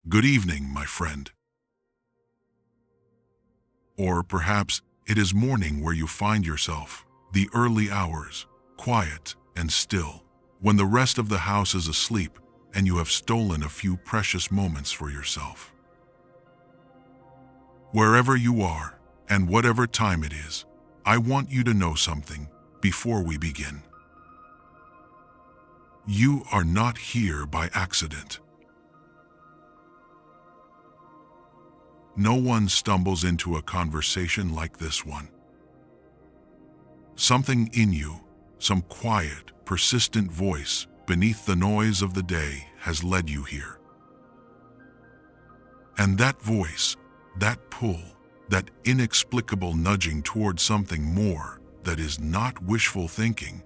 Good evening, my friend. Or perhaps it is morning where you find yourself, the early hours, quiet and still, when the rest of the house is asleep and you have stolen a few precious moments for yourself. Wherever you are, and whatever time it is, I want you to know something before we begin. You are not here by accident. No one stumbles into a conversation like this one. Something in you, some quiet, persistent voice beneath the noise of the day has led you here. And that voice, that pull, that inexplicable nudging towards something more that is not wishful thinking,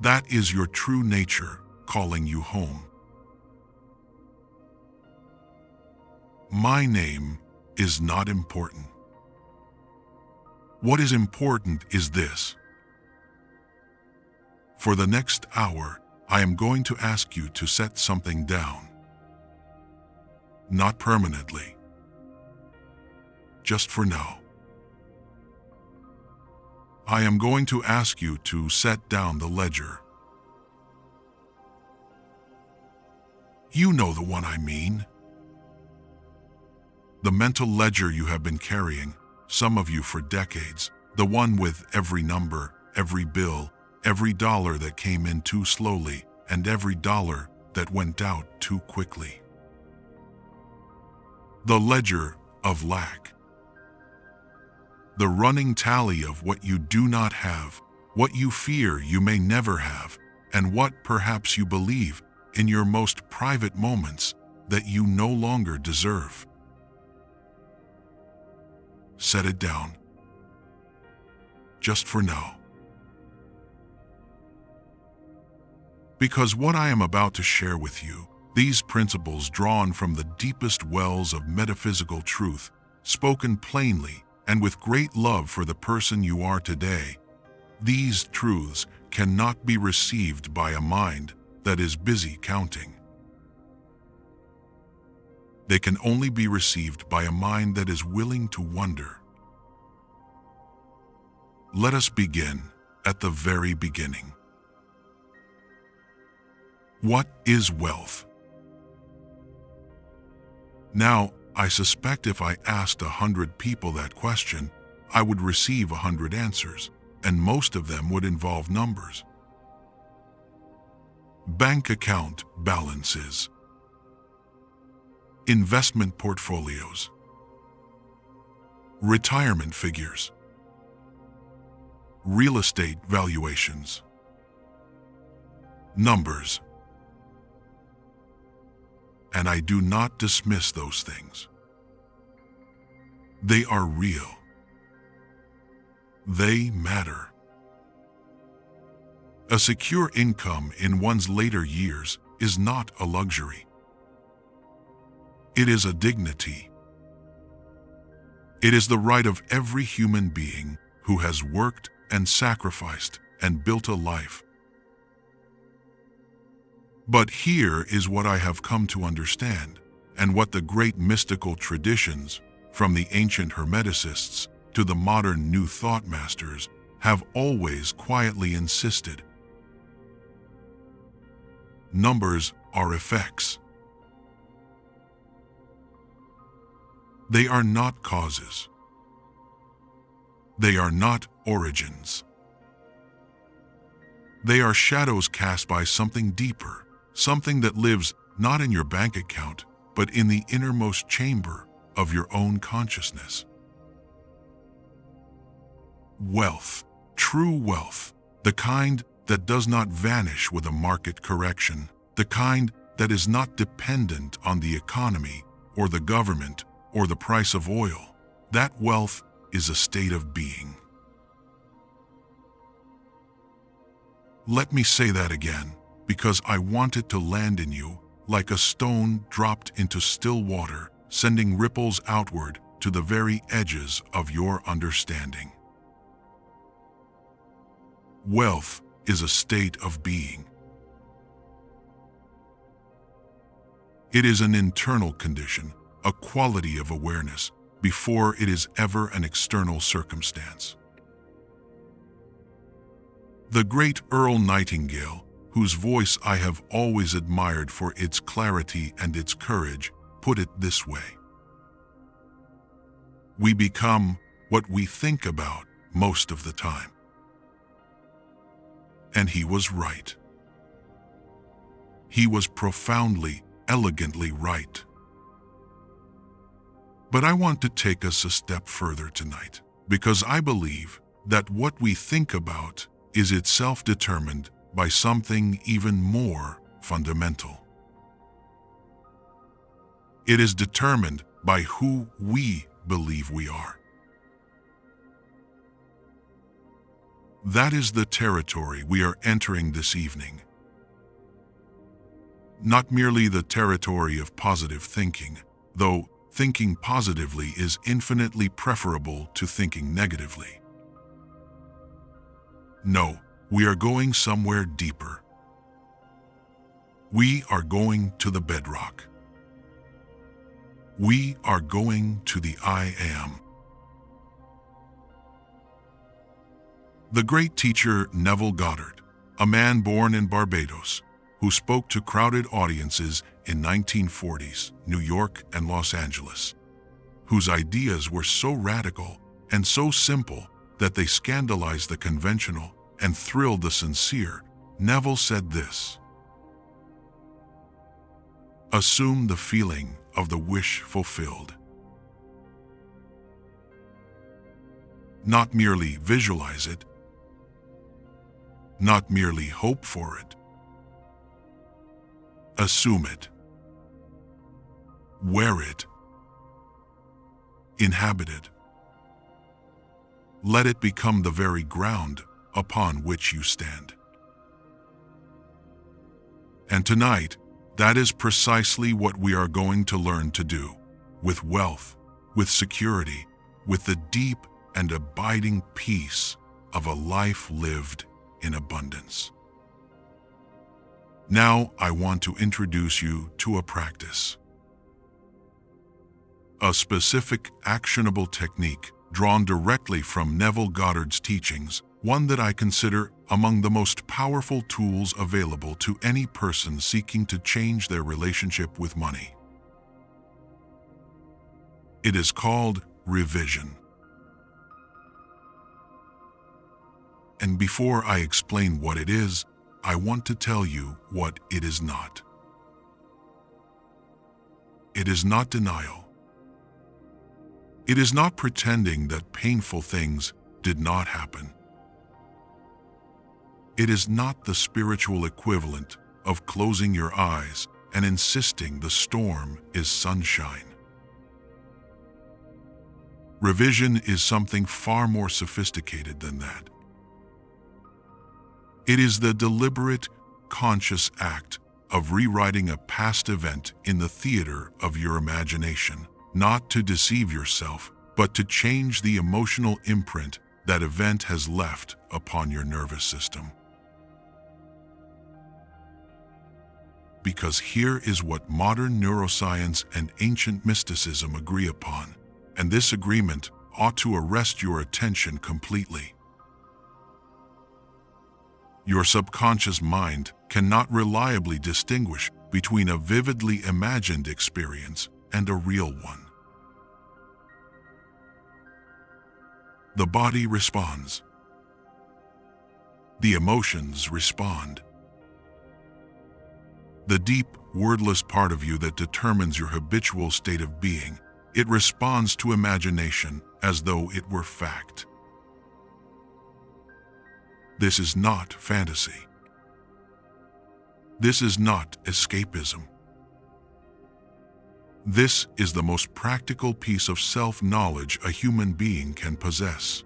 that is your true nature calling you home. My name is not important. What is important is this. For the next hour, I am going to ask you to set something down. Not permanently. Just for now. I am going to ask you to set down the ledger. You know the one I mean. The mental ledger you have been carrying, some of you for decades, the one with every number, every bill, every dollar that came in too slowly, and every dollar that went out too quickly. The ledger of lack. The running tally of what you do not have, what you fear you may never have, and what perhaps you believe in your most private moments that you no longer deserve. Set it down. Just for now. Because what I am about to share with you, these principles drawn from the deepest wells of metaphysical truth, spoken plainly and with great love for the person you are today, these truths cannot be received by a mind that is busy counting. They can only be received by a mind that is willing to wonder. Let us begin at the very beginning. What is wealth? Now, I suspect if I asked 100 people that question, I would receive 100 answers, and most of them would involve numbers. Bank account balances. Investment portfolios. Retirement figures. Real estate valuations. Numbers. And I do not dismiss those things. They are real. They matter. A secure income in one's later years is not a luxury. It is a dignity. It is the right of every human being who has worked and sacrificed and built a life. But here is what I have come to understand, and what the great mystical traditions, from the ancient Hermeticists to the modern New Thought masters, have always quietly insisted. Numbers are effects. They are not causes. They are not origins. They are shadows cast by something deeper, something that lives not in your bank account, but in the innermost chamber of your own consciousness. Wealth, true wealth, the kind that does not vanish with a market correction, the kind that is not dependent on the economy or the government or the price of oil, that wealth is a state of being. Let me say that again, because I want it to land in you like a stone dropped into still water, sending ripples outward to the very edges of your understanding. Wealth is a state of being. It is an internal condition, a quality of awareness, before it is ever an external circumstance. The great Earl Nightingale, whose voice I have always admired for its clarity and its courage, put it this way: "We become what we think about most of the time." And he was right. He was profoundly, elegantly right. But I want to take us a step further tonight, because I believe that what we think about is itself determined by something even more fundamental. It is determined by who we believe we are. That is the territory we are entering this evening. Not merely the territory of positive thinking, though thinking positively is infinitely preferable to thinking negatively. No, we are going somewhere deeper. We are going to the bedrock. We are going to the I am. The great teacher Neville Goddard, a man born in Barbados, who spoke to crowded audiences in 1940s New York and Los Angeles, whose ideas were so radical and so simple that they scandalized the conventional and thrilled the sincere, Neville said this: "Assume the feeling of the wish fulfilled. Not merely visualize it, not merely hope for it. Assume it. Wear it. Inhabit it. Let it become the very ground upon which you stand." And tonight, that is precisely what we are going to learn to do, with wealth, with security, with the deep and abiding peace of a life lived in abundance. Now I want to introduce you to a practice. A specific actionable technique drawn directly from Neville Goddard's teachings, one that I consider among the most powerful tools available to any person seeking to change their relationship with money. It is called revision. And before I explain what it is, I want to tell you what it is not. It is not denial. It is not pretending that painful things did not happen. It is not the spiritual equivalent of closing your eyes and insisting the storm is sunshine. Revision is something far more sophisticated than that. It is the deliberate, conscious act of rewriting a past event in the theater of your imagination, not to deceive yourself, but to change the emotional imprint that event has left upon your nervous system. Because here is what modern neuroscience and ancient mysticism agree upon, and this agreement ought to arrest your attention completely. Your subconscious mind cannot reliably distinguish between a vividly imagined experience and a real one. The body responds. The emotions respond. The deep, wordless part of you that determines your habitual state of being, it responds to imagination as though it were fact. This is not fantasy. This is not escapism. This is the most practical piece of self-knowledge a human being can possess.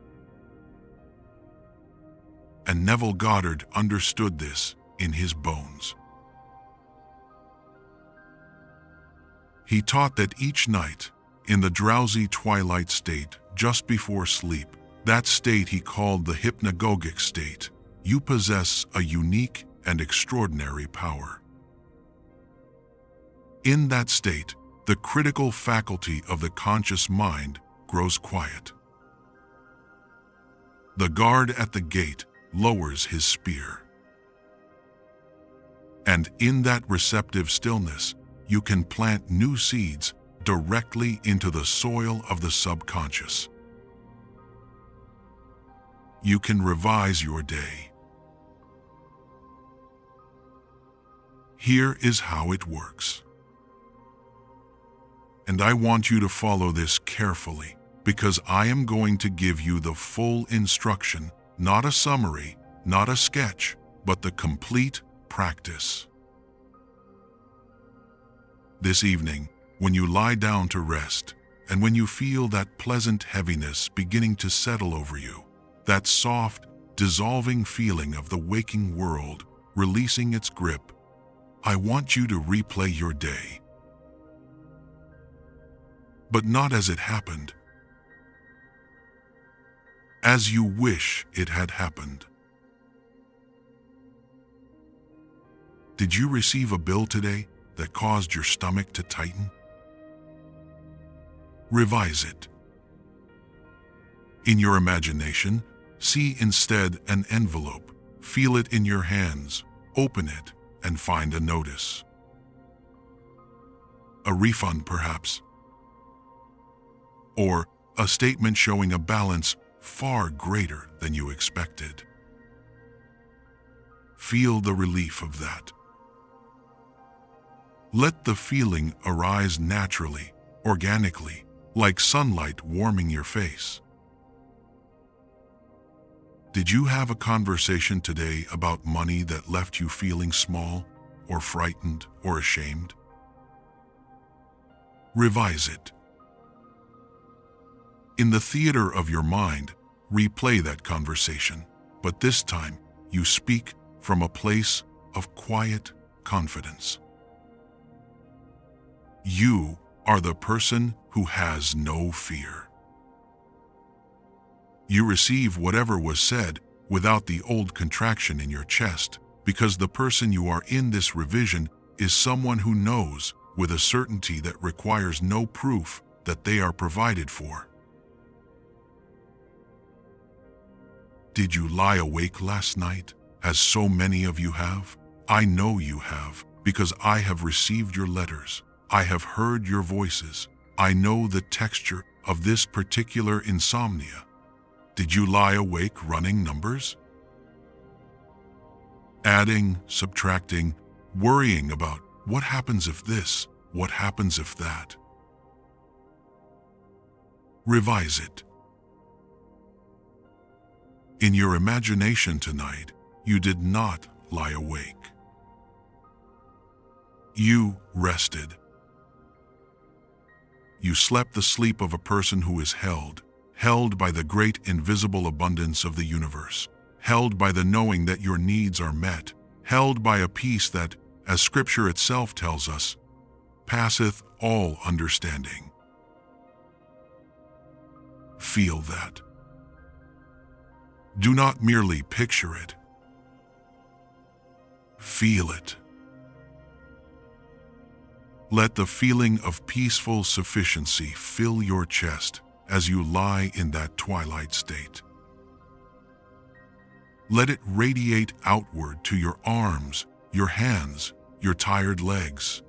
And Neville Goddard understood this in his bones. He taught that each night, in the drowsy twilight state just before sleep, that state he called the hypnagogic state, you possess a unique and extraordinary power. In that state, the critical faculty of the conscious mind grows quiet. The guard at the gate lowers his spear. And in that receptive stillness, you can plant new seeds directly into the soil of the subconscious. You can revise your day. Here is how it works. And I want you to follow this carefully, because I am going to give you the full instruction, not a summary, not a sketch, but the complete practice. This evening, when you lie down to rest, and when you feel that pleasant heaviness beginning to settle over you, that soft, dissolving feeling of the waking world releasing its grip, I want you to replay your day. But not as it happened, as you wish it had happened. Did you receive a bill today that caused your stomach to tighten? Revise it. In your imagination, see instead an envelope, feel it in your hands, open it, and find a notice. A refund, perhaps. Or a statement showing a balance far greater than you expected. Feel the relief of that. Let the feeling arise naturally, organically, like sunlight warming your face. Did you have a conversation today about money that left you feeling small, or frightened, or ashamed? Revise it. In the theater of your mind, replay that conversation, but this time you speak from a place of quiet confidence. You are the person who has no fear. You receive whatever was said without the old contraction in your chest, because the person you are in this revision is someone who knows with a certainty that requires no proof that they are provided for. Did you lie awake last night, as so many of you have? I know you have, because I have received your letters. I have heard your voices. I know the texture of this particular insomnia. Did you lie awake running numbers? Adding, subtracting, worrying about what happens if this, what happens if that? Revise it. In your imagination tonight, you did not lie awake. You rested. You slept the sleep of a person who is held by the great invisible abundance of the universe, held by the knowing that your needs are met, held by a peace that, as Scripture itself tells us, passeth all understanding. Feel that. Do not merely picture it. Feel it. Let the feeling of peaceful sufficiency fill your chest as you lie in that twilight state. Let it radiate outward to your arms, your hands, your tired legs.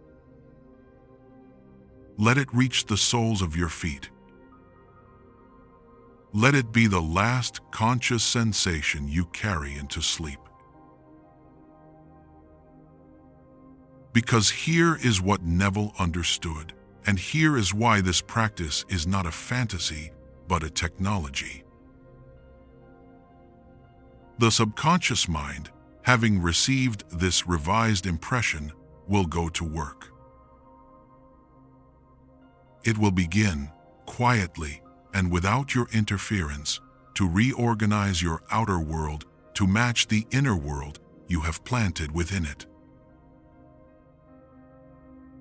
Let it reach the soles of your feet. Let it be the last conscious sensation you carry into sleep. Because here is what Neville understood, and here is why this practice is not a fantasy, but a technology. The subconscious mind, having received this revised impression, will go to work. It will begin, quietly and without your interference, to reorganize your outer world to match the inner world you have planted within it.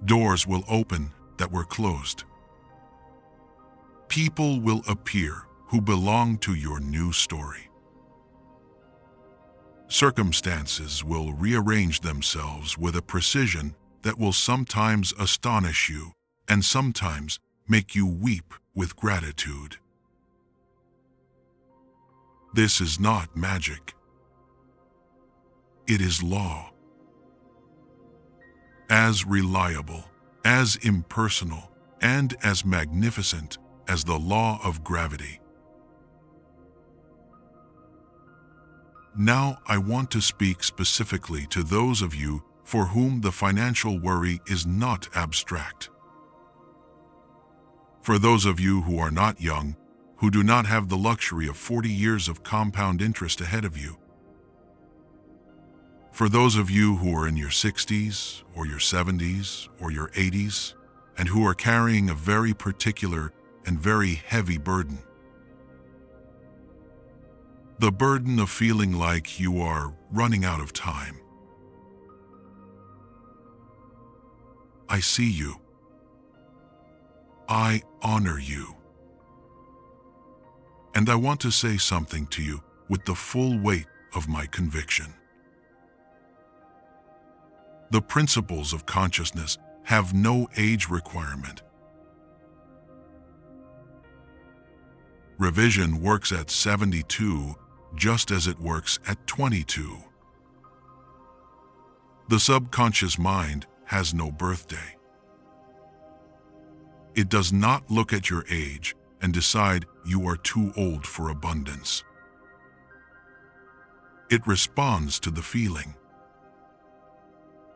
Doors will open that were closed. People will appear who belong to your new story. Circumstances will rearrange themselves with a precision that will sometimes astonish you and sometimes make you weep with gratitude. This is not magic. It is law. As reliable, as impersonal, and as magnificent as the law of gravity. Now I want to speak specifically to those of you for whom the financial worry is not abstract. For those of you who are not young, who do not have the luxury of 40 years of compound interest ahead of you. For those of you who are in your 60s or your 70s or your 80s and who are carrying a very particular and very heavy burden. The burden of feeling like you are running out of time. I see you. I honor you. And I want to say something to you with the full weight of my conviction. The principles of consciousness have no age requirement. Revision works at 72 just as it works at 22. The subconscious mind has no birthday. It does not look at your age and decide you are too old for abundance. It responds to the feeling.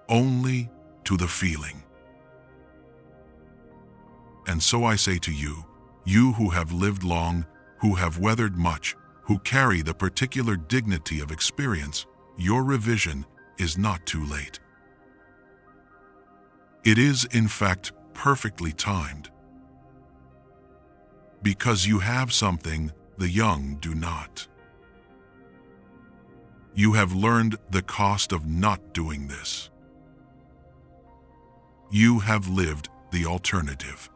Only to the feeling. And so I say to you, you who have lived long, who have weathered much, who carry the particular dignity of experience, your revision is not too late. It is, in fact, perfectly timed. Because you have something the young do not. You have learned the cost of not doing this. You have lived the alternative.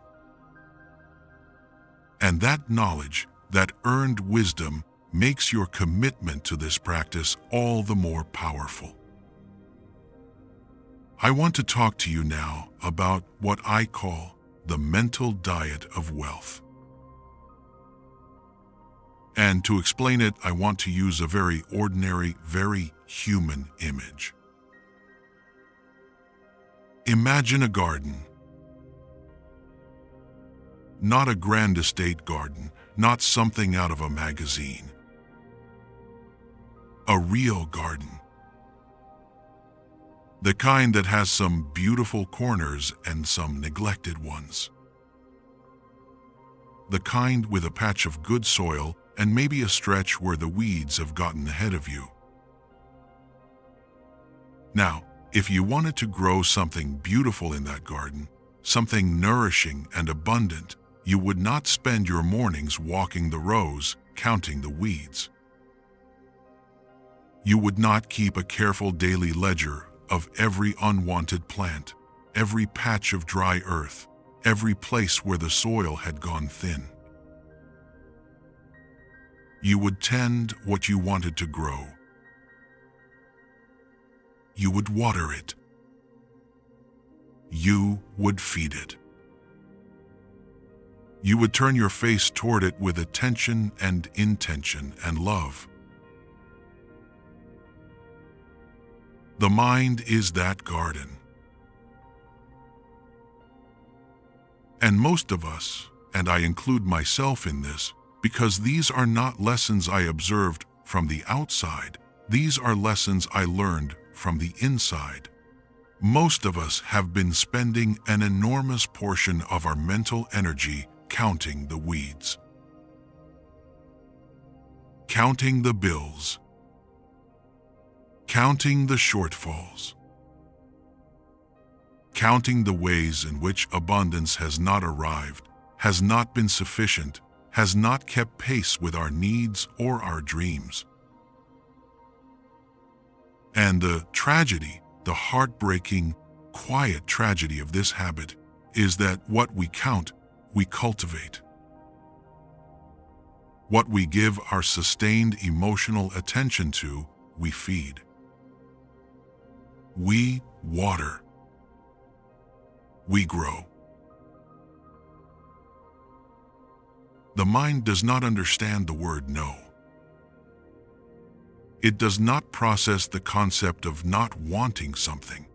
And that knowledge, that earned wisdom, makes your commitment to this practice all the more powerful. I want to talk to you now about what I call the mental diet of wealth. And to explain it, I want to use a very ordinary, very human image. Imagine a garden. Not a grand estate garden, not something out of a magazine. A real garden. The kind that has some beautiful corners and some neglected ones. The kind with a patch of good soil and maybe a stretch where the weeds have gotten ahead of you. Now, if you wanted to grow something beautiful in that garden, something nourishing and abundant, you would not spend your mornings walking the rows, counting the weeds. You would not keep a careful daily ledger of every unwanted plant, every patch of dry earth, every place where the soil had gone thin. You would tend what you wanted to grow. You would water it. You would feed it. You would turn your face toward it with attention and intention and love. The mind is that garden. And most of us, and I include myself in this, because these are not lessons I observed from the outside, these are lessons I learned from the inside. Most of us have been spending an enormous portion of our mental energy counting the weeds. Counting the bills. Counting the shortfalls. Counting the ways in which abundance has not arrived, has not been sufficient, has not kept pace with our needs or our dreams. And the tragedy, the heartbreaking, quiet tragedy of this habit is that what we count, we cultivate. What we give our sustained emotional attention to, we feed. We water. we grow. The mind does not understand the word no. It does not process the concept of not wanting something.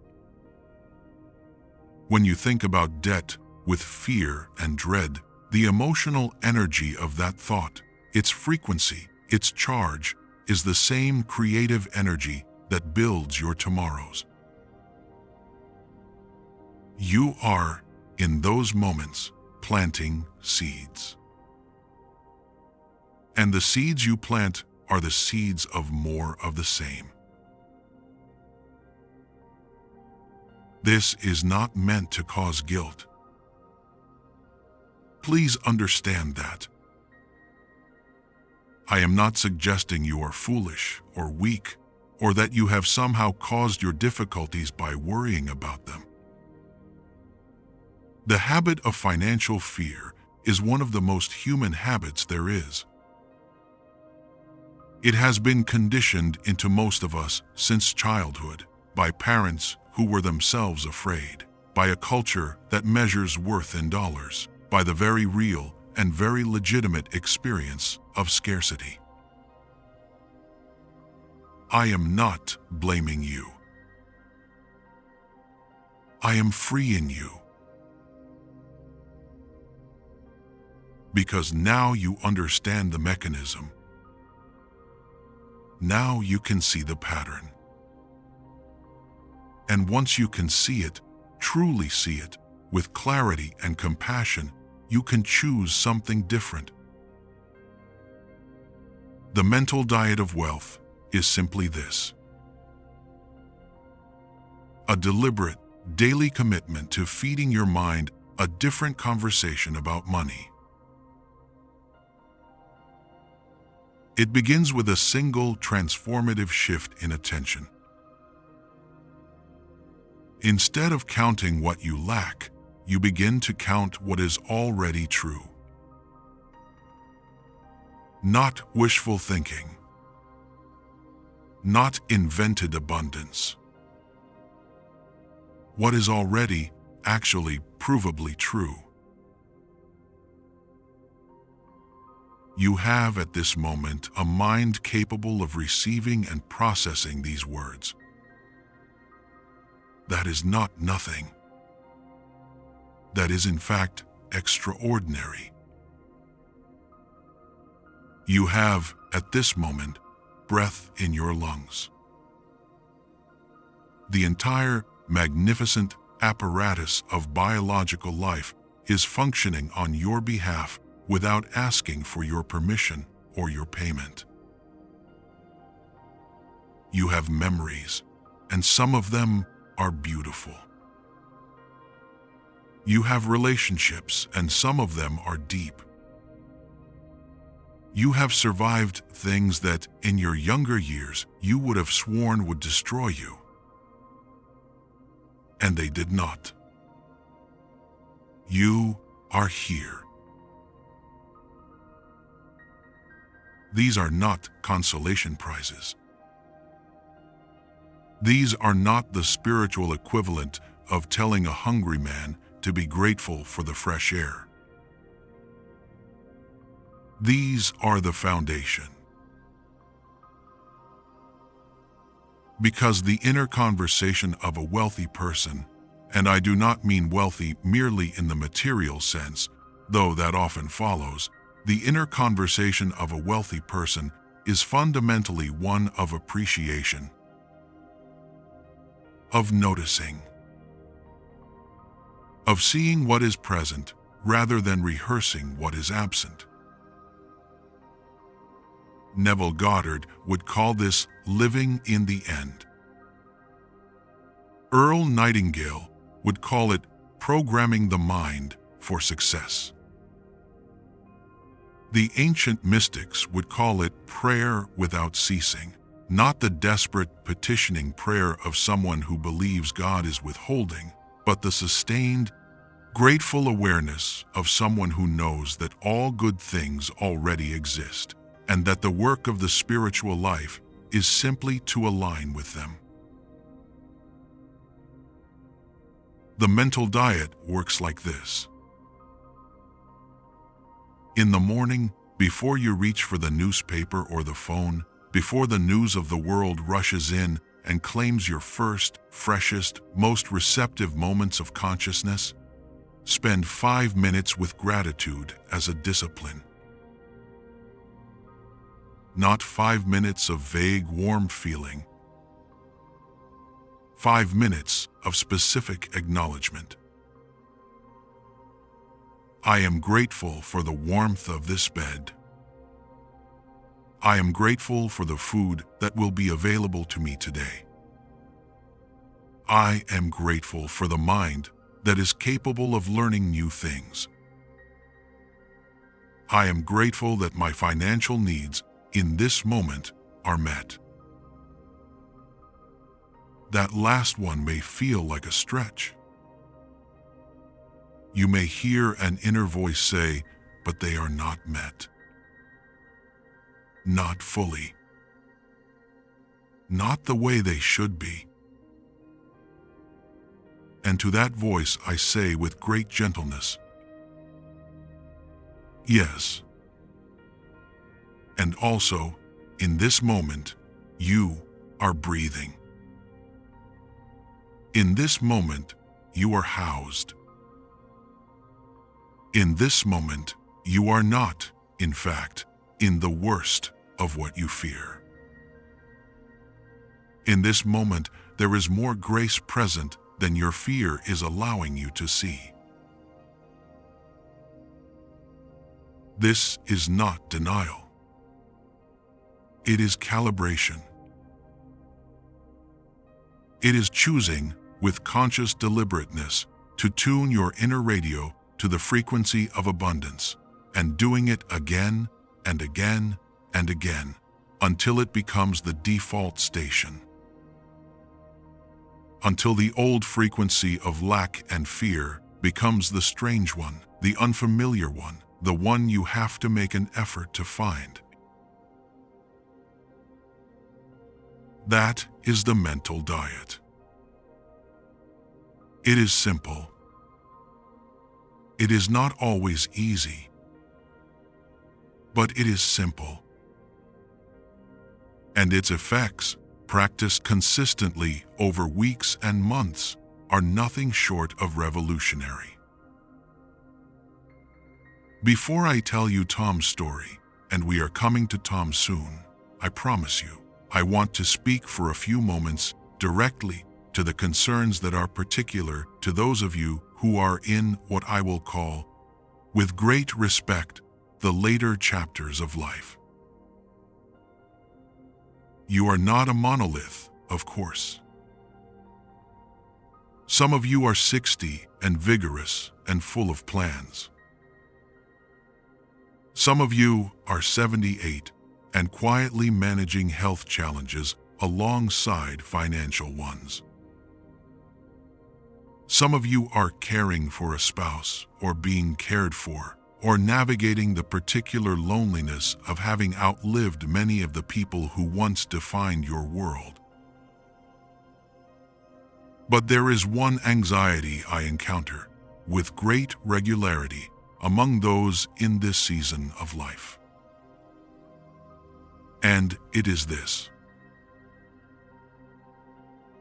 When you think about debt with fear and dread, the emotional energy of that thought, its frequency, its charge, is the same creative energy that builds your tomorrows. You are, in those moments, planting seeds. And the seeds you plant are the seeds of more of the same. This is not meant to cause guilt. Please understand that. I am not suggesting you are foolish or weak, or that you have somehow caused your difficulties by worrying about them. The habit of financial fear is one of the most human habits there is. It has been conditioned into most of us since childhood, by parents who were themselves afraid, by a culture that measures worth in dollars, by the very real and very legitimate experience of scarcity. I am not blaming you. I am freeing you. Because now you understand the mechanism. Now you can see the pattern. And once you can see it, truly see it, with clarity and compassion, you can choose something different. The mental diet of wealth is simply this: a deliberate, daily commitment to feeding your mind a different conversation about money. It begins with a single transformative shift in attention. Instead of counting what you lack, you begin to count what is already true. Not wishful thinking. Not invented abundance. What is already, actually, provably true. You have at this moment a mind capable of receiving and processing these words. That is not nothing. That is, in fact, extraordinary. You have, at this moment, breath in your lungs. The entire magnificent apparatus of biological life is functioning on your behalf without asking for your permission or your payment. You have memories, and some of them are beautiful. You have relationships, and some of them are deep. You have survived things that, in your younger years, you would have sworn would destroy you. And they did not. You are here. These are not consolation prizes. These are not the spiritual equivalent of telling a hungry man to be grateful for the fresh air. These are the foundation. Because the inner conversation of a wealthy person, and I do not mean wealthy merely in the material sense, though that often follows, the inner conversation of a wealthy person is fundamentally one of appreciation, of noticing, of seeing what is present rather than rehearsing what is absent. Neville Goddard would call this living in the end. Earl Nightingale would call it programming the mind for success. The ancient mystics would call it prayer without ceasing, not the desperate petitioning prayer of someone who believes God is withholding, but the sustained, grateful awareness of someone who knows that all good things already exist, and that the work of the spiritual life is simply to align with them. The mental diet works like this. In the morning, before you reach for the newspaper or the phone, before the news of the world rushes in and claims your first, freshest, most receptive moments of consciousness, spend 5 minutes with gratitude as a discipline. Not 5 minutes of vague, warm feeling. 5 minutes of specific acknowledgement. I am grateful for the warmth of this bed. I am grateful for the food that will be available to me today. I am grateful for the mind that is capable of learning new things. I am grateful that my financial needs in this moment are met. That last one may feel like a stretch. You may hear an inner voice say, but they are not met. Not fully. Not the way they should be. And to that voice I say with great gentleness, yes. And also, in this moment, you are breathing. In this moment, you are housed. In this moment, you are not, in fact, in the worst of what you fear. In this moment, there is more grace present than your fear is allowing you to see. This is not denial. It is calibration. It is choosing, with conscious deliberateness, to tune your inner radio to the frequency of abundance, and doing it again and again and again, until it becomes the default station. Until the old frequency of lack and fear becomes the strange one, the unfamiliar one, the one you have to make an effort to find. That is the mental diet. It is simple. It is not always easy, but it is simple. And its effects, practiced consistently over weeks and months, are nothing short of revolutionary. Before I tell you Tom's story, and we are coming to Tom soon, I promise you, I want to speak for a few moments directly to the concerns that are particular to those of you who are in what I will call, with great respect, the later chapters of life. You are not a monolith, of course. Some of you are 60 and vigorous and full of plans. Some of you are 78 and quietly managing health challenges alongside financial ones. Some of you are caring for a spouse or being cared for, or navigating the particular loneliness of having outlived many of the people who once defined your world. But there is one anxiety I encounter with great regularity among those in this season of life. And it is this: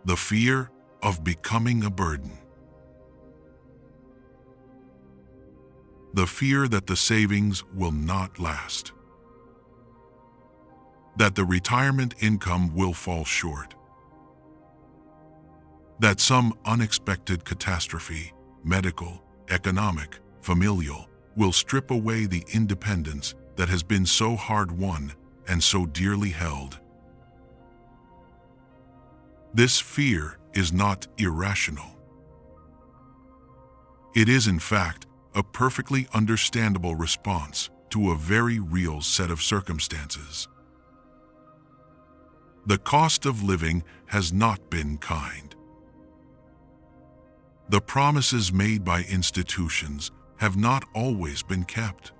the fear of becoming a burden. The fear that the savings will not last. That the retirement income will fall short. That some unexpected catastrophe, medical, economic, familial, will strip away the independence that has been so hard won and so dearly held. This fear is not irrational. It is, in fact, a perfectly understandable response to a very real set of circumstances. The cost of living has not been kind. The promises made by institutions have not always been kept.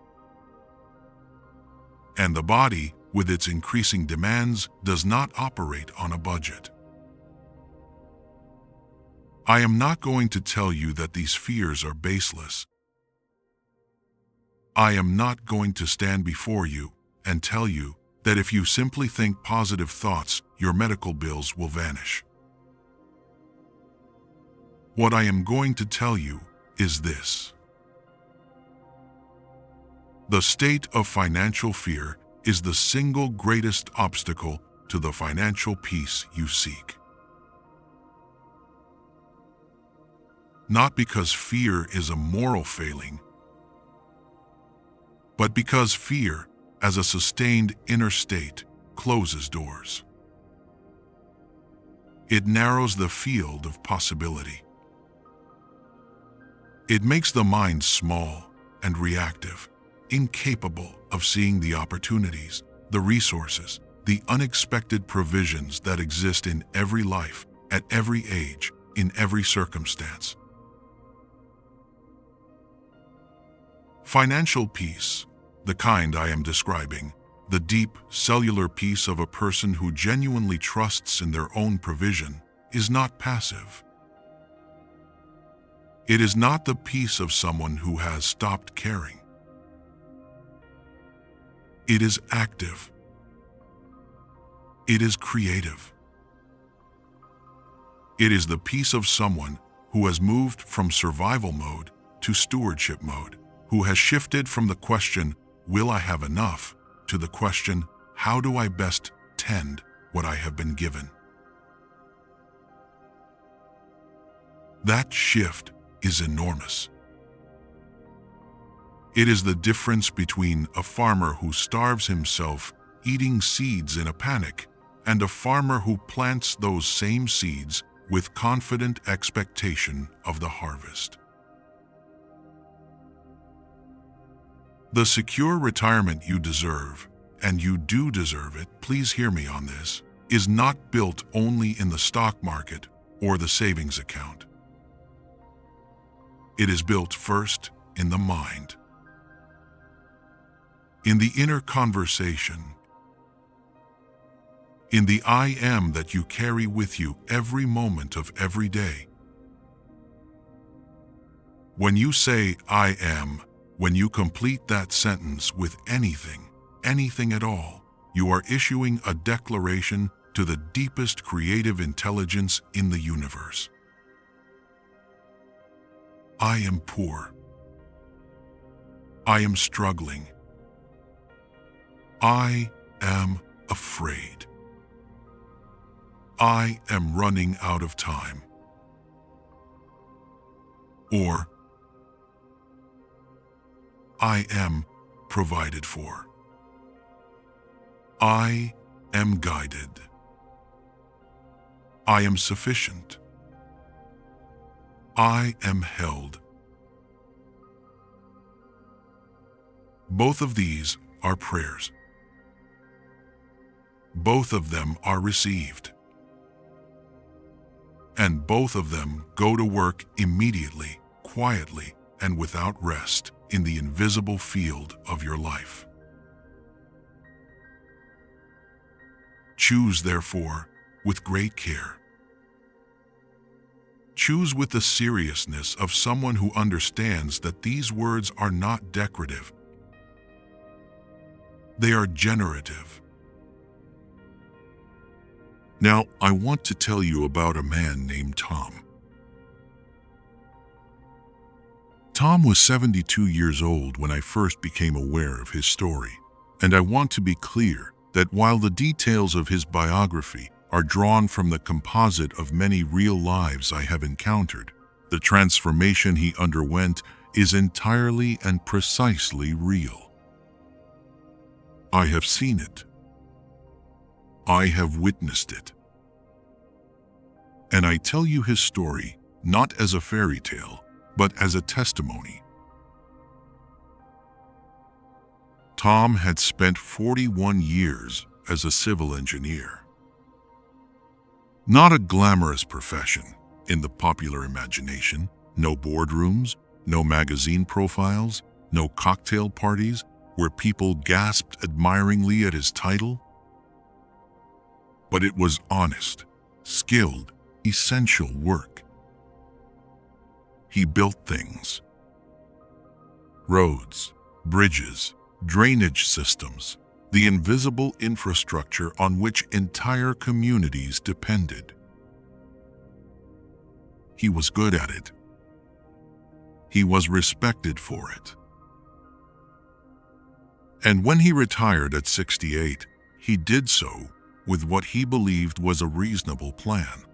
And the body, with its increasing demands, does not operate on a budget. I am not going to tell you that these fears are baseless. I am not going to stand before you and tell you that if you simply think positive thoughts, your medical bills will vanish. What I am going to tell you is this. The state of financial fear is the single greatest obstacle to the financial peace you seek. Not because fear is a moral failing, but because fear, as a sustained inner state, closes doors. It narrows the field of possibility. It makes the mind small and reactive, incapable of seeing the opportunities, the resources, the unexpected provisions that exist in every life, at every age, in every circumstance. Financial peace, the kind I am describing, the deep, cellular peace of a person who genuinely trusts in their own provision, is not passive. It is not the peace of someone who has stopped caring. It is active. It is creative. It is the peace of someone who has moved from survival mode to stewardship mode, who has shifted from the question, will I have enough, to the question, how do I best tend what I have been given? That shift is enormous. It is the difference between a farmer who starves himself eating seeds in a panic and a farmer who plants those same seeds with confident expectation of the harvest. The secure retirement you deserve, and you do deserve it, please hear me on this, is not built only in the stock market or the savings account. It is built first in the mind, in the inner conversation, in the I am that you carry with you every moment of every day. When you say I am, when you complete that sentence with anything at all, you are issuing a declaration to the deepest creative intelligence in the universe. I am poor. I am struggling. I am afraid. I am running out of time. Or, I am provided for. I am guided. I am sufficient. I am held. Both of these are prayers. Both of them are received. And both of them go to work immediately, quietly, and without rest in the invisible field of your life. Choose, therefore, with great care. Choose with the seriousness of someone who understands that these words are not decorative. They are generative. Now, I want to tell you about a man named Tom. Tom was 72 years old when I first became aware of his story, and I want to be clear that while the details of his biography are drawn from the composite of many real lives I have encountered, the transformation he underwent is entirely and precisely real. I have seen it. I have witnessed it. And I tell you his story not as a fairy tale, but as a testimony. Tom had spent 41 years as a civil engineer. Not a glamorous profession in the popular imagination, no boardrooms, no magazine profiles, no cocktail parties where people gasped admiringly at his title. But it was honest, skilled, essential work. He built things: roads, bridges, drainage systems, the invisible infrastructure on which entire communities depended. He was good at it. He was respected for it. And when he retired at 68, he did so with what he believed was a reasonable plan: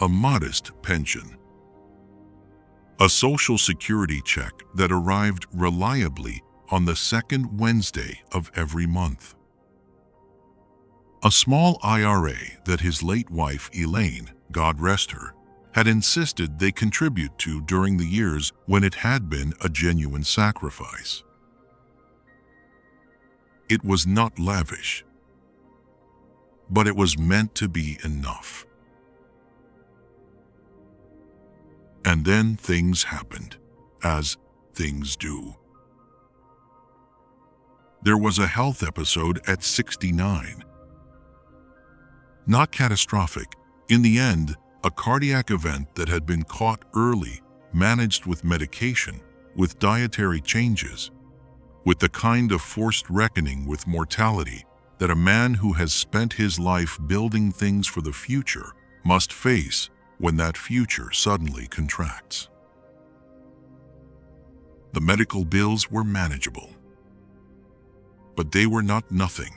a modest pension, a Social Security check that arrived reliably on the second Wednesday of every month, a small IRA that his late wife Elaine, God rest her, had insisted they contribute to during the years when it had been a genuine sacrifice. It was not lavish, but it was meant to be enough. And then things happened, as things do. There was a health episode at 69. Not catastrophic. In the end, a cardiac event that had been caught early, managed with medication, with dietary changes, with the kind of forced reckoning with mortality that a man who has spent his life building things for the future must face when that future suddenly contracts. The medical bills were manageable, but they were not nothing.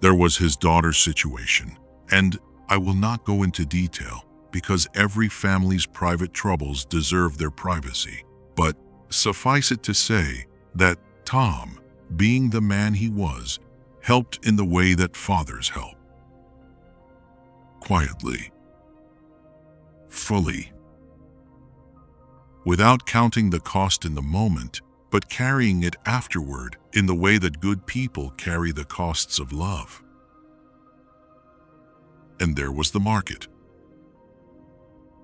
There was his daughter's situation, and I will not go into detail because every family's private troubles deserve their privacy, but suffice it to say that Tom, being the man he was, helped in the way that fathers help. Quietly, fully, without counting the cost in the moment, but carrying it afterward in the way that good people carry the costs of love. And there was the market.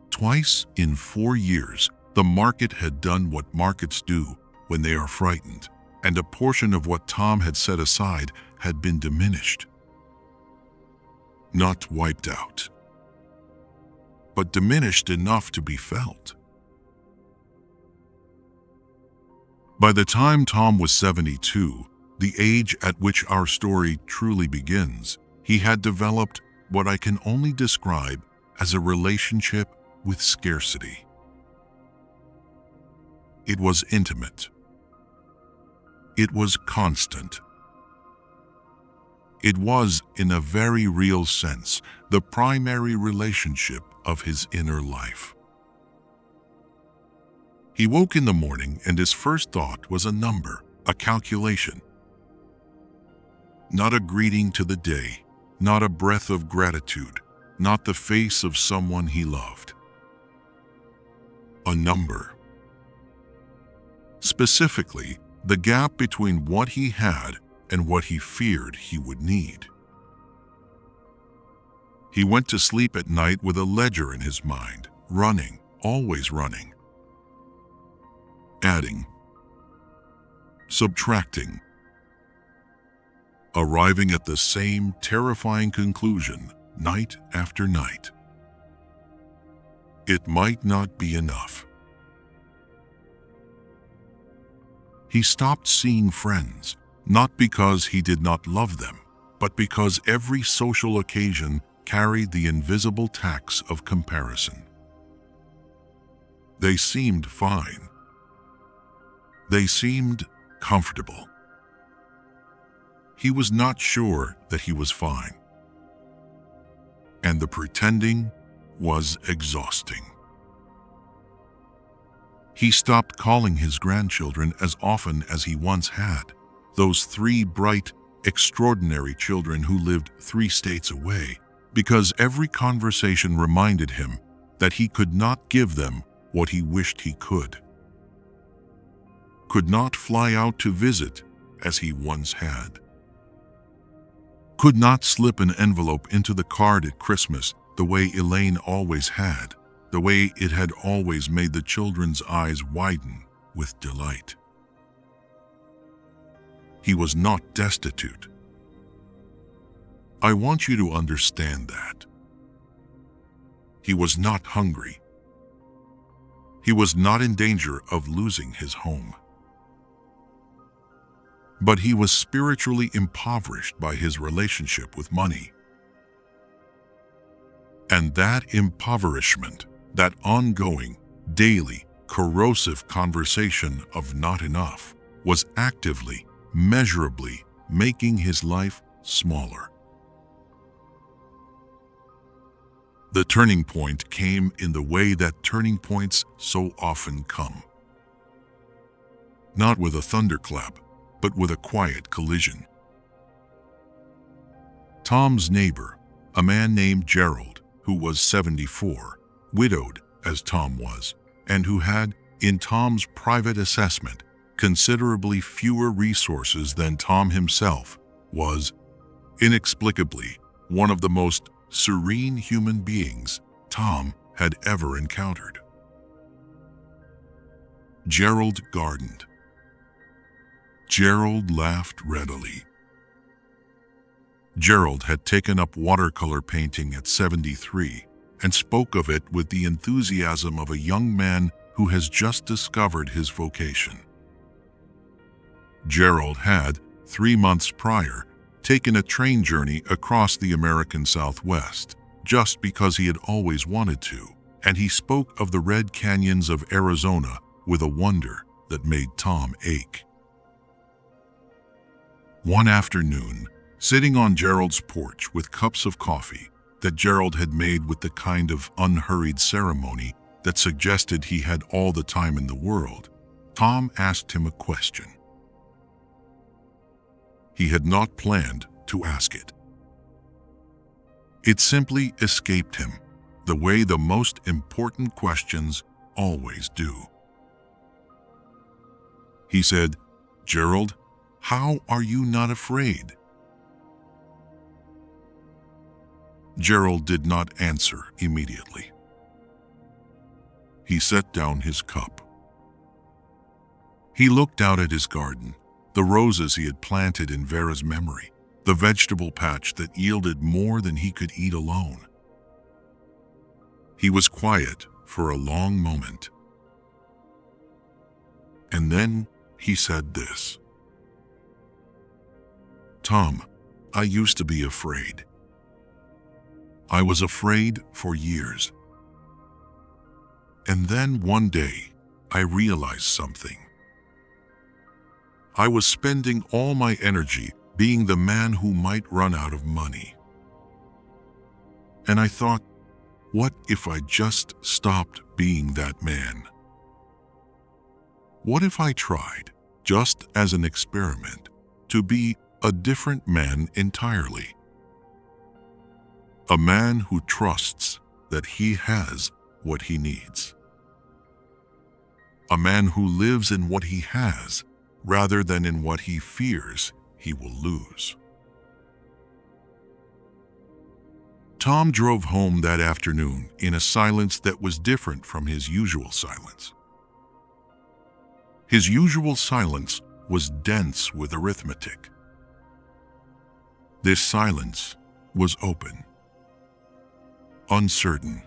Twice in 4 years, the market had done what markets do when they are frightened, and a portion of what Tom had set aside had been diminished. Not wiped out, but diminished enough to be felt. By the time Tom was 72, the age at which our story truly begins, he had developed what I can only describe as a relationship with scarcity. It was intimate. It was constant. It was, in a very real sense, the primary relationship of his inner life. He woke in the morning and his first thought was a number, a calculation. Not a greeting to the day, not a breath of gratitude, not the face of someone he loved. A number. Specifically, the gap between what he had and what he feared he would need. He went to sleep at night with a ledger in his mind, running, always running. Adding, subtracting, arriving at the same terrifying conclusion night after night. It might not be enough. He stopped seeing friends, not because he did not love them, but because every social occasion carried the invisible tax of comparison. They seemed fine. They seemed comfortable. He was not sure that he was fine. And the pretending was exhausting. He stopped calling his grandchildren as often as he once had, those 3 bright, extraordinary children who lived 3 states away, because every conversation reminded him that he could not give them what he wished he could not fly out to visit as he once had, could not slip an envelope into the card at Christmas the way Elaine always had, the way it had always made the children's eyes widen with delight. He was not destitute. I want you to understand that. He was not hungry. He was not in danger of losing his home. But he was spiritually impoverished by his relationship with money. And that impoverishment, that ongoing, daily, corrosive conversation of not enough, was actively, measurably making his life smaller. The turning point came in the way that turning points so often come. Not with a thunderclap, but with a quiet collision. Tom's neighbor, a man named Gerald, who was 74, widowed as Tom was, and who had, in Tom's private assessment, considerably fewer resources than Tom himself, was, inexplicably, one of the most serene human beings Tom had ever encountered. Gerald gardened. Gerald laughed readily. Gerald had taken up watercolor painting at 73 and spoke of it with the enthusiasm of a young man who has just discovered his vocation. Gerald had, 3 months prior, taken a train journey across the American Southwest, just because he had always wanted to, and he spoke of the red canyons of Arizona with a wonder that made Tom ache. One afternoon, sitting on Gerald's porch with cups of coffee that Gerald had made with the kind of unhurried ceremony that suggested he had all the time in the world, Tom asked him a question. He had not planned to ask it. It simply escaped him, the way the most important questions always do. He said, "Gerald, how are you not afraid?" Gerald did not answer immediately. He set down his cup. He looked out at his garden, the roses he had planted in Vera's memory, the vegetable patch that yielded more than he could eat alone. He was quiet for a long moment. And then he said this. "Tom, I used to be afraid. I was afraid for years. And then one day, I realized something. I was spending all my energy being the man who might run out of money. And I thought, what if I just stopped being that man? What if I tried, just as an experiment, to be a different man entirely? A man who trusts that he has what he needs. A man who lives in what he has rather than in what he fears he will lose." Tom drove home that afternoon in a silence that was different from his usual silence. His usual silence was dense with arithmetic. This silence was open, uncertain,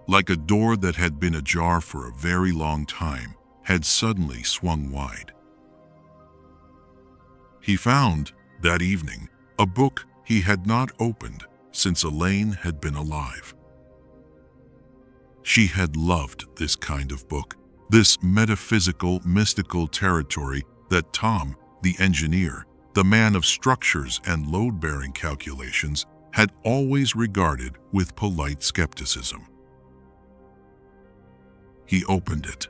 like a door that had been ajar for a very long time had suddenly swung wide. He found, that evening, a book he had not opened since Elaine had been alive. She had loved this kind of book, this metaphysical, mystical territory that Tom, the engineer, the man of structures and load-bearing calculations, had always regarded with polite skepticism. He opened it.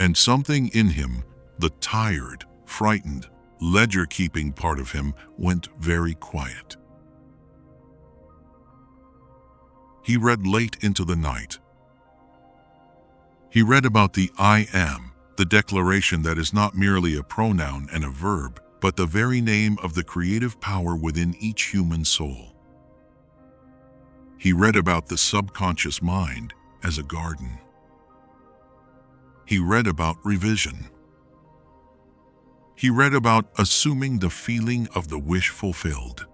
And something in him, the tired, frightened, ledger-keeping part of him, went very quiet. He read late into the night. He read about the I am, the declaration that is not merely a pronoun and a verb, but the very name of the creative power within each human soul. He read about the subconscious mind as a garden. He read about revision. He read about assuming the feeling of the wish fulfilled.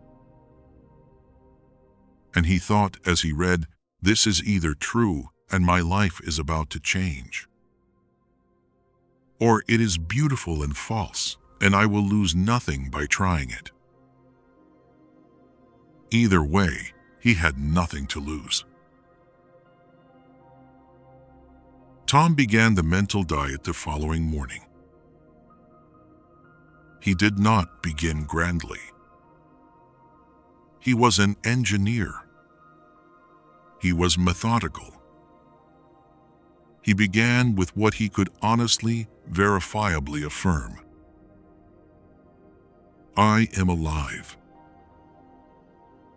and he thought as he read, "This is either true and my life is about to change, or it is beautiful and false, and I will lose nothing by trying it." Either way, he had nothing to lose. Tom began the mental diet the following morning. He did not begin grandly. He was an engineer. He was methodical. He began with what he could honestly, verifiably affirm. "I am alive."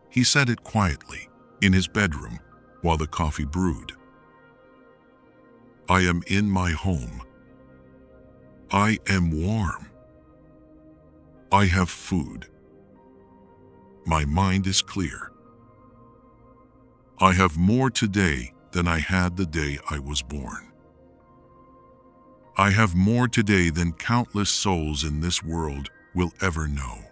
He said it quietly, in his bedroom, while the coffee brewed. "I am in my home. I am warm. I have food. My mind is clear. I have more today than I had the day I was born. I have more today than countless souls in this world will ever know.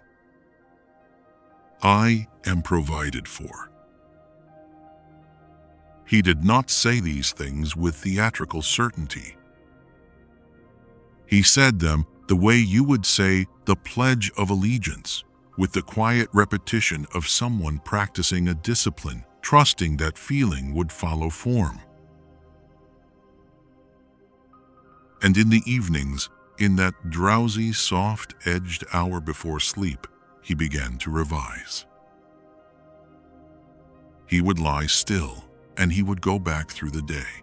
I am provided for." He did not say these things with theatrical certainty. He said them the way you would say the Pledge of Allegiance, with the quiet repetition of someone practicing a discipline, trusting that feeling would follow form. And in the evenings, in that drowsy, soft-edged hour before sleep, he began to revise. He would lie still, and he would go back through the day.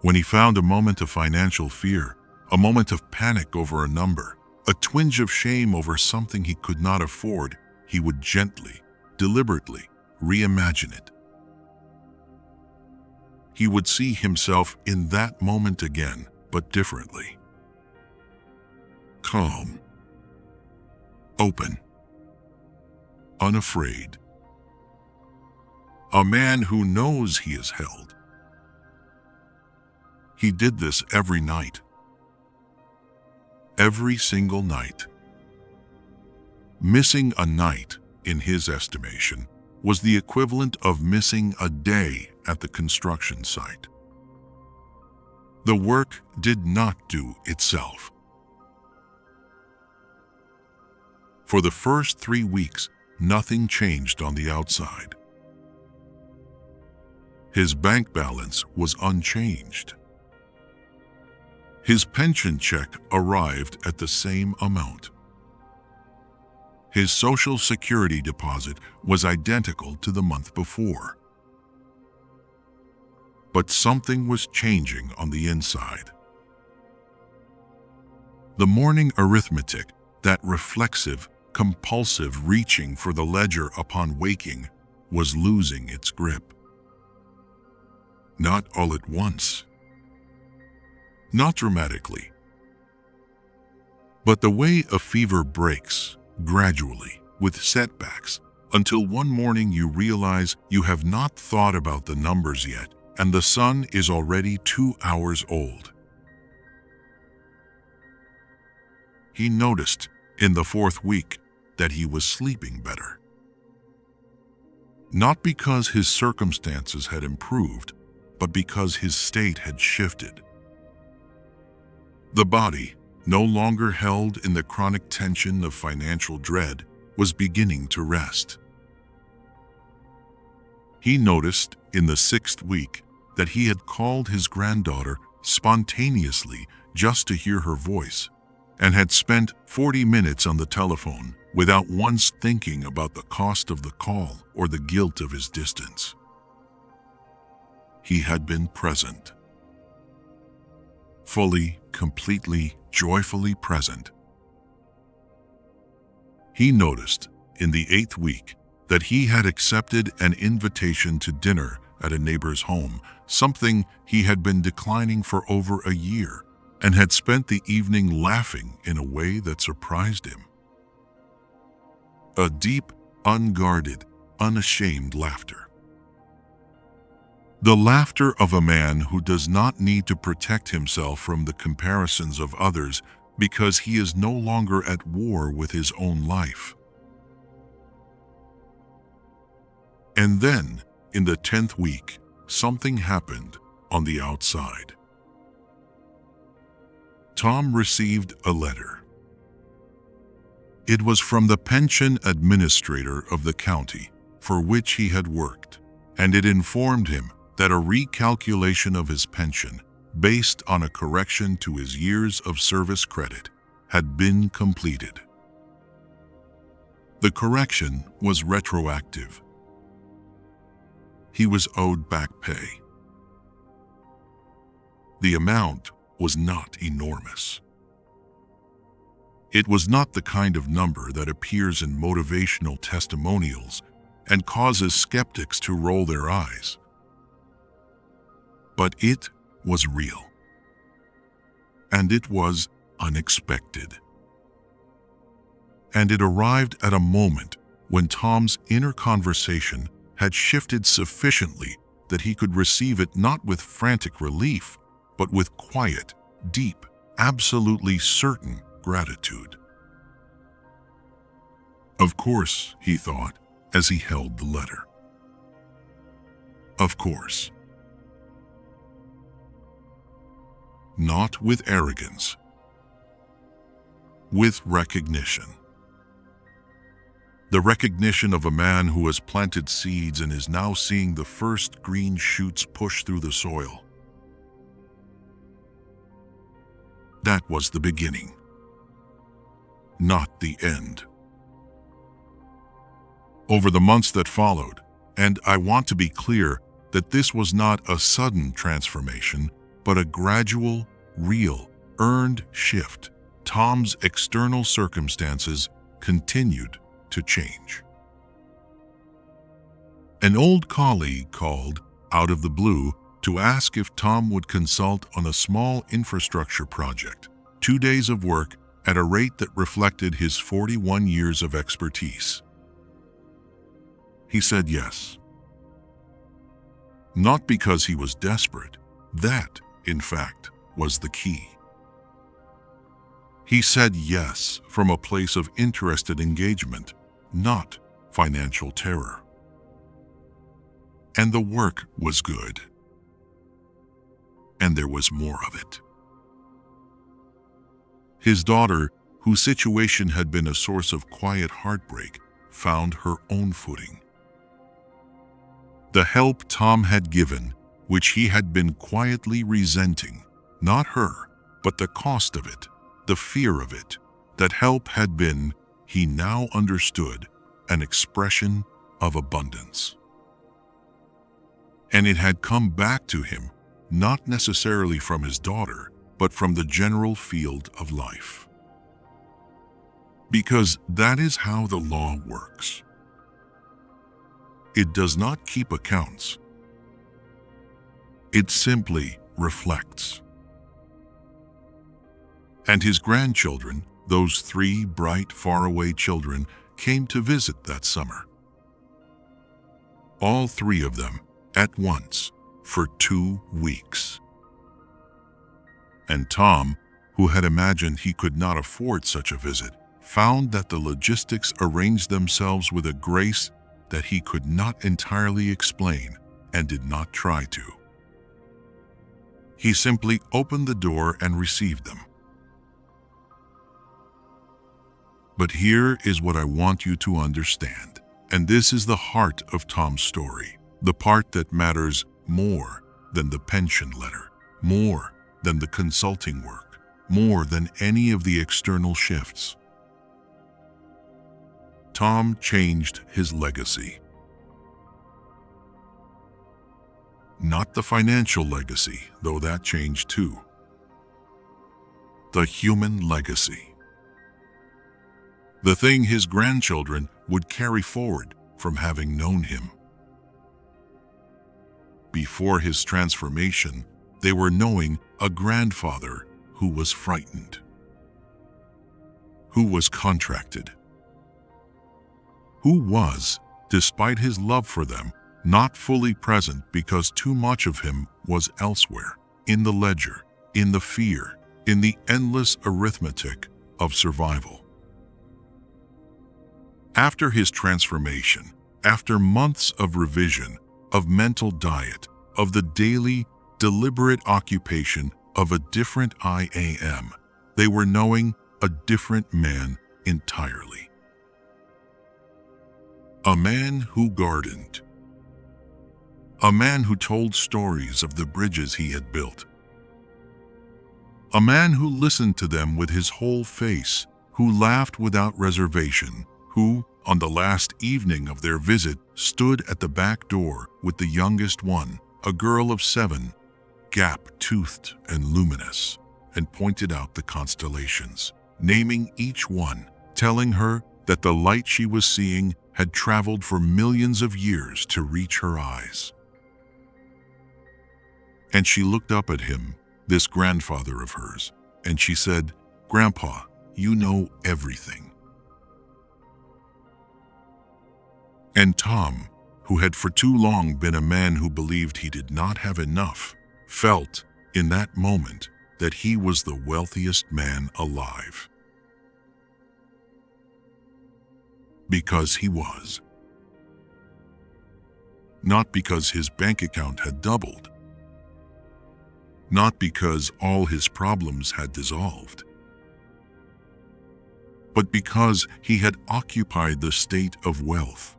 When he found a moment of financial fear, a moment of panic over a number, a twinge of shame over something he could not afford, he would gently, deliberately reimagine it. He would see himself in that moment again, but differently. Calm, open, unafraid. A man who knows he is held. He did this every night. Every single night. Missing a night, in his estimation, was the equivalent of missing a day at the construction site. The work did not do itself. For the first 3 weeks, nothing changed on the outside. His bank balance was unchanged. His pension check arrived at the same amount. His Social Security deposit was identical to the month before. But something was changing on the inside. The morning arithmetic, that reflexive, compulsive reaching for the ledger upon waking, was losing its grip. Not all at once. Not dramatically. But the way a fever breaks, gradually, with setbacks, until one morning you realize you have not thought about the numbers yet, and the sun is already 2 hours old. He noticed, in the 4th week, that he was sleeping better. Not because his circumstances had improved, but because his state had shifted. The body, no longer held in the chronic tension of financial dread, was beginning to rest. He noticed in the 6th week that he had called his granddaughter spontaneously just to hear her voice, and had spent 40 minutes on the telephone without once thinking about the cost of the call or the guilt of his distance. He had been present. Fully, completely, joyfully present. He noticed, in the 8th week, that he had accepted an invitation to dinner at a neighbor's home, something he had been declining for over a year, and had spent the evening laughing in a way that surprised him. A deep, unguarded, unashamed laughter. The laughter of a man who does not need to protect himself from the comparisons of others because he is no longer at war with his own life. And then, in the 10th week, something happened on the outside. Tom received a letter. It was from the pension administrator of the county for which he had worked, and it informed him that a recalculation of his pension, based on a correction to his years of service credit, had been completed. The correction was retroactive. He was owed back pay. The amount was not enormous. It was not the kind of number that appears in motivational testimonials and causes skeptics to roll their eyes. But it was real. And it was unexpected. And it arrived at a moment when Tom's inner conversation had shifted sufficiently that he could receive it not with frantic relief, but with quiet, deep, absolutely certain gratitude. Of course, he thought, as he held the letter. Of course. Not with arrogance, with recognition. The recognition of a man who has planted seeds and is now seeing the first green shoots push through the soil. That was the beginning, not the end. Over the months that followed, and I want to be clear that this was not a sudden transformation, but a gradual, real, earned shift, Tom's external circumstances continued to change. An old colleague called, out of the blue, to ask if Tom would consult on a small infrastructure project, 2 days of work at a rate that reflected his 41 years of expertise. He said yes. Not because he was desperate. That, in fact, was the key. He said yes from a place of interested engagement, not financial terror. And the work was good. And there was more of it. His daughter, whose situation had been a source of quiet heartbreak, found her own footing. The help Tom had given, which he had been quietly resenting, not her, but the cost of it, the fear of it, that help had been, he now understood, an expression of abundance. And it had come back to him, not necessarily from his daughter, but from the general field of life. Because that is how the law works. It does not keep accounts. It simply reflects. And his grandchildren, those 3 bright, faraway children, came to visit that summer. All 3 of them, at once, for 2 weeks. And Tom, who had imagined he could not afford such a visit, found that the logistics arranged themselves with a grace that he could not entirely explain and did not try to. He simply opened the door and received them. But here is what I want you to understand, and this is the heart of Tom's story, the part that matters more than the pension letter, more than the consulting work, more than any of the external shifts. Tom changed his legacy. Not the financial legacy, though that changed too. The human legacy. The thing his grandchildren would carry forward from having known him. Before his transformation, they were knowing a grandfather who was frightened, who was contracted, who was, despite his love for them, not fully present because too much of him was elsewhere, in the ledger, in the fear, in the endless arithmetic of survival. After his transformation, After months of revision, of mental diet, of the daily, deliberate occupation of a different I am, they were knowing a different man entirely. A man who gardened. A man who told stories of the bridges he had built. A man who listened to them with his whole face, who laughed without reservation, who, on the last evening of their visit, stood at the back door with the youngest one, a girl of 7, gap-toothed and luminous, and pointed out the constellations, naming each one, telling her that the light she was seeing had traveled for millions of years to reach her eyes. And she looked up at him, this grandfather of hers, and she said, "Grandpa, you know everything." And Tom, who had for too long been a man who believed he did not have enough, felt, in that moment, that he was the wealthiest man alive. Because he was. Not because his bank account had doubled. Not because all his problems had dissolved. But because he had occupied the state of wealth.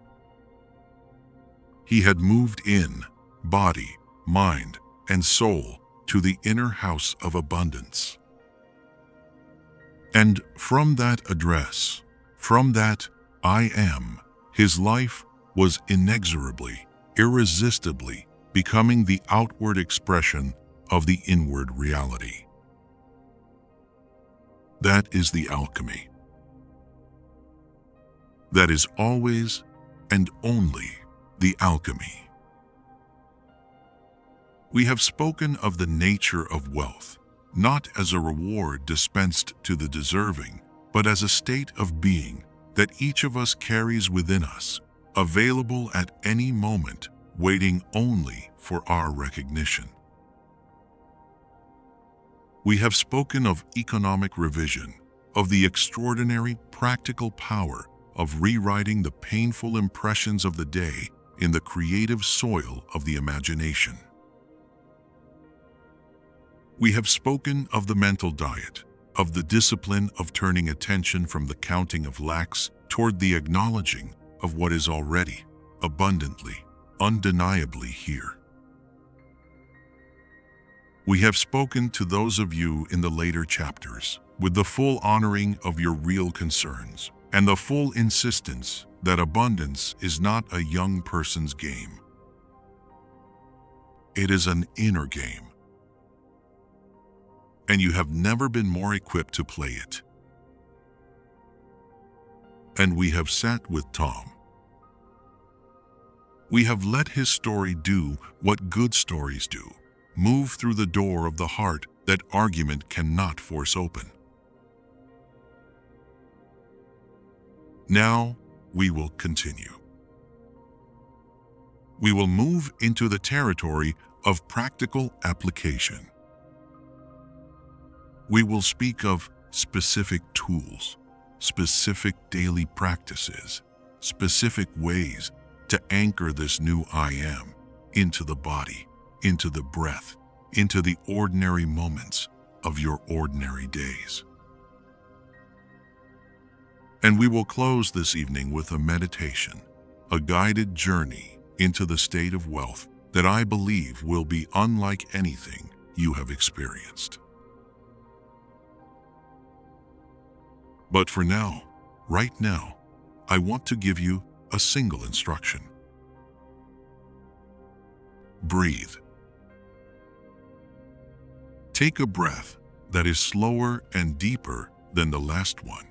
He had moved in, body, mind, and soul, to the inner house of abundance. And from that address, from that I am, his life was inexorably, irresistibly becoming the outward expression of the inward reality. That is the alchemy. That is always and only the alchemy. We have spoken of the nature of wealth, not as a reward dispensed to the deserving, but as a state of being that each of us carries within us, available at any moment, waiting only for our recognition. We have spoken of economic revision, of the extraordinary practical power of rewriting the painful impressions of the day in the creative soil of the imagination. We have spoken of the mental diet, of the discipline of turning attention from the counting of lacks toward the acknowledging of what is already, abundantly, undeniably here. We have spoken to those of you in the later chapters with the full honoring of your real concerns and the full insistence that abundance is not a young person's game. It is an inner game. And you have never been more equipped to play it. And we have sat with Tom. We have let his story do what good stories do, move through the door of the heart that argument cannot force open. Now we will continue. We will move into the territory of practical application. We will speak of specific tools, specific daily practices, specific ways to anchor this new I am into the body, into the breath, into the ordinary moments of your ordinary days. And we will close this evening with a meditation, a guided journey into the state of wealth that I believe will be unlike anything you have experienced. But for now, right now, I want to give you a single instruction. Breathe. Take a breath that is slower and deeper than the last one.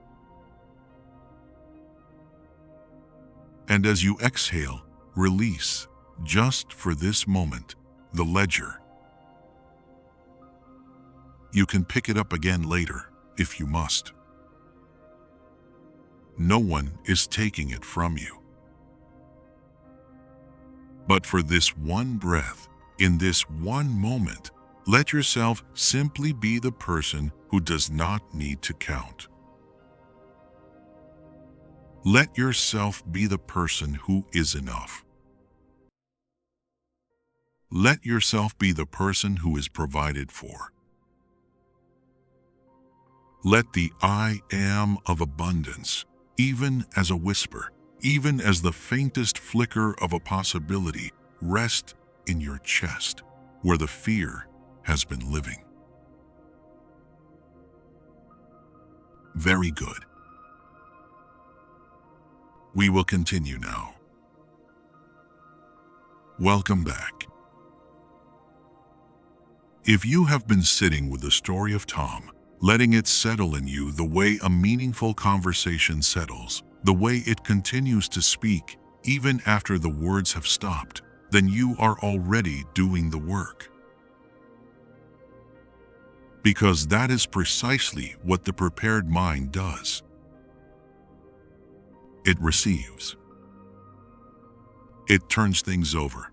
And as you exhale, release, just for this moment, the ledger. You can pick it up again later, if you must. No one is taking it from you. But for this one breath, in this one moment, let yourself simply be the person who does not need to count. Let yourself be the person who is enough. Let yourself be the person who is provided for. Let the I am of abundance, even as a whisper, even as the faintest flicker of a possibility, rest in your chest, where the fear has been living. Very good. We will continue now. Welcome back. If you have been sitting with the story of Tom, letting it settle in you the way a meaningful conversation settles, the way it continues to speak even after the words have stopped, then you are already doing the work. Because that is precisely what the prepared mind does. It receives. It turns things over.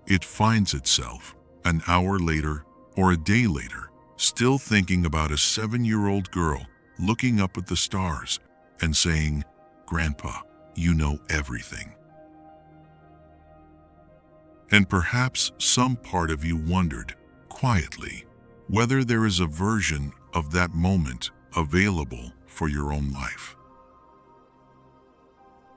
It finds itself, an hour later or a day later, still thinking about a 7-year-old girl looking up at the stars and saying, "Grandpa, you know everything." And perhaps some part of you wondered, quietly, whether there is a version of that moment available for your own life.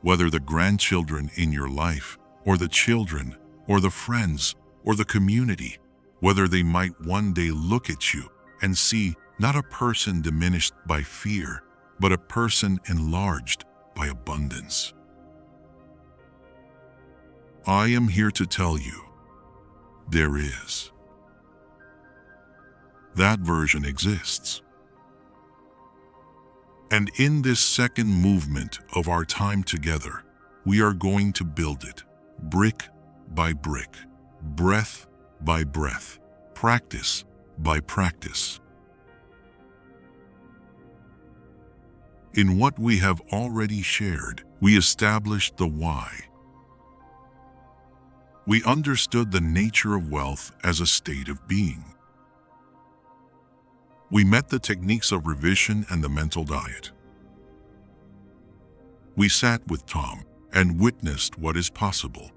Whether the grandchildren in your life, or the children, or the friends, or the community, whether they might one day look at you and see not a person diminished by fear, but a person enlarged by abundance. I am here to tell you, there is. That version exists. And in this second movement of our time together, we are going to build it, brick by brick, breath by breath, practice by practice. In what we have already shared, we established the why. We understood the nature of wealth as a state of being. We met the techniques of revision and the mental diet. We sat with Tom and witnessed what is possible.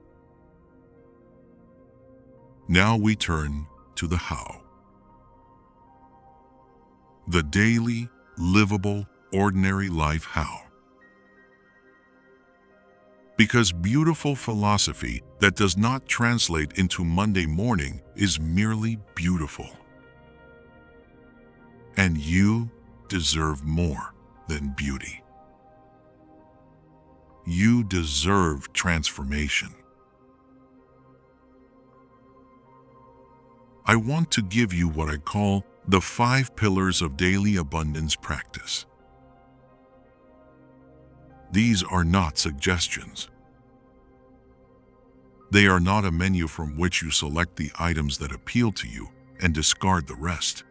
Now we turn to the how. The daily, livable, ordinary life how. Because beautiful philosophy that does not translate into Monday morning is merely beautiful. And you deserve more than beauty. You deserve transformation. I want to give you what I call the 5 pillars of daily abundance practice. These are not suggestions. They are not a menu from which you select the items that appeal to you and discard the rest.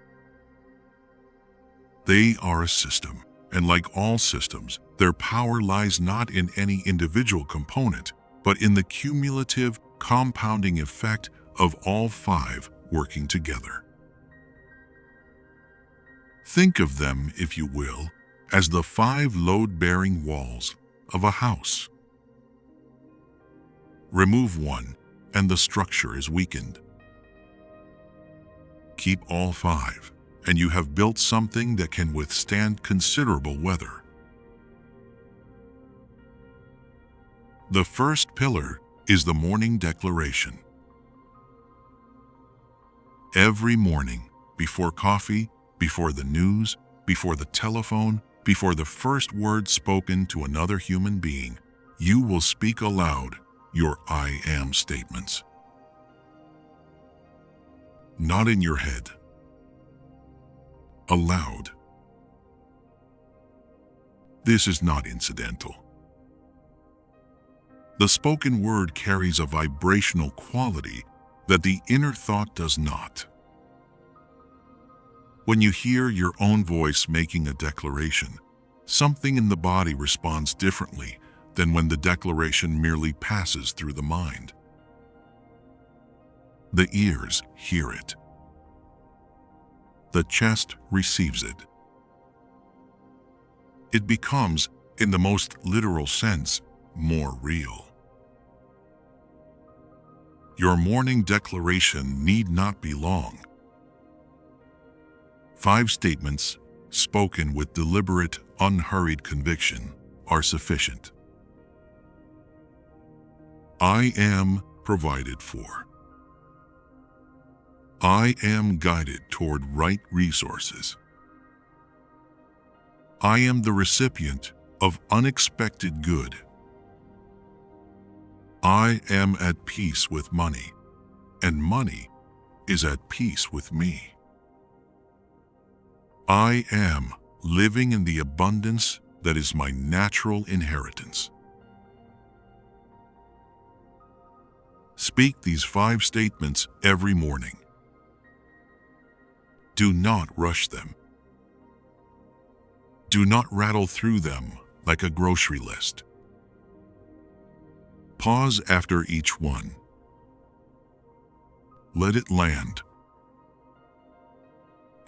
They are a system, and like all systems, their power lies not in any individual component, but in the cumulative, compounding effect of all 5 working together. Think of them, if you will, as the 5 load-bearing walls of a house. Remove one, and the structure is weakened. Keep all 5, and you have built something that can withstand considerable weather. The first pillar is the morning declaration. Every morning, before coffee, before the news, before the telephone, before the first word spoken to another human being, you will speak aloud your I am statements. Not in your head. Aloud. This is not incidental. The spoken word carries a vibrational quality that the inner thought does not. When you hear your own voice making a declaration, something in the body responds differently than when the declaration merely passes through the mind. The ears hear it. The chest receives it. it becomes, in the most literal sense, more real. Your morning declaration need not be long. 5 statements, spoken with deliberate, unhurried conviction, are sufficient. I am provided for. I am guided toward right resources. I am the recipient of unexpected good. I am at peace with money, and money is at peace with me. I am living in the abundance that is my natural inheritance. Speak these 5 statements every morning. Do not rush them. Do not rattle through them like a grocery list. Pause after each one. Let it land.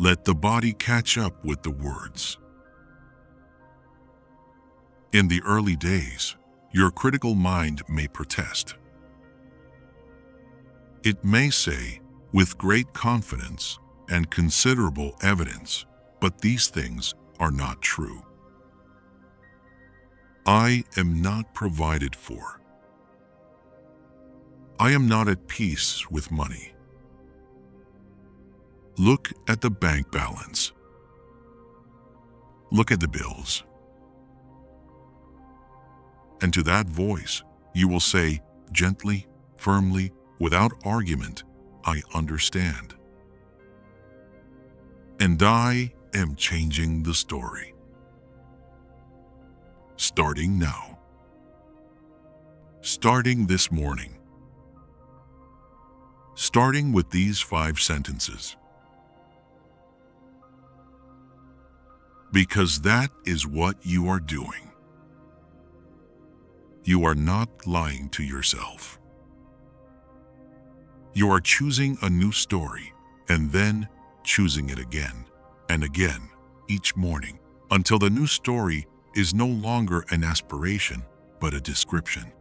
Let the body catch up with the words. In the early days, your critical mind may protest. It may say, with great confidence and considerable evidence, but these things are not true. I am not provided for. I am not at peace with money. Look at the bank balance. Look at the bills. And to that voice, you will say, gently, firmly, without argument, I understand. And I am changing the story. Starting now. Starting this morning. Starting with these 5 sentences. Because that is what you are doing. You are not lying to yourself. You are choosing a new story and then choosing it again and again each morning until the new story is no longer an aspiration but a description.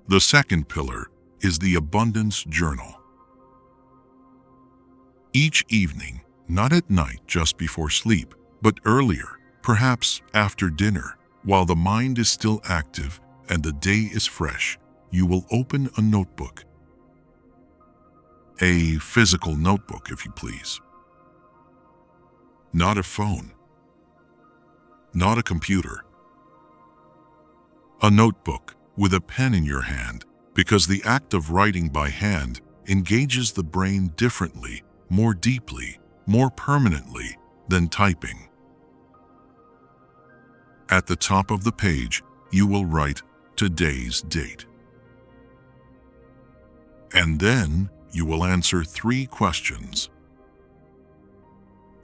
The second pillar is the abundance journal. Each evening, not at night just before sleep, but earlier, perhaps after dinner, while the mind is still active and the day is fresh, you will open a notebook. A physical notebook, if you please. Not a phone. Not a computer. A notebook with a pen in your hand, because the act of writing by hand engages the brain differently, more deeply, more permanently than typing. At the top of the page, you will write today's date. And then you will answer 3 questions.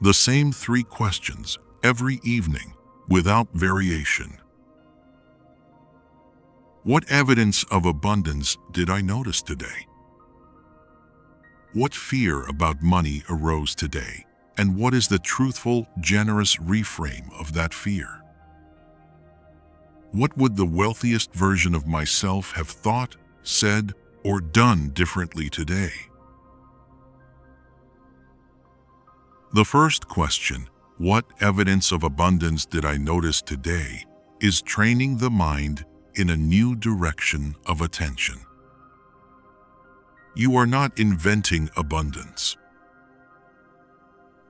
The same 3 questions every evening, without variation. What evidence of abundance did I notice today? What fear about money arose today, and what is the truthful, generous reframe of that fear? What would the wealthiest version of myself have thought, said, or done differently today? The first question, what evidence of abundance did I notice today, is training the mind in a new direction of attention. You are not inventing abundance.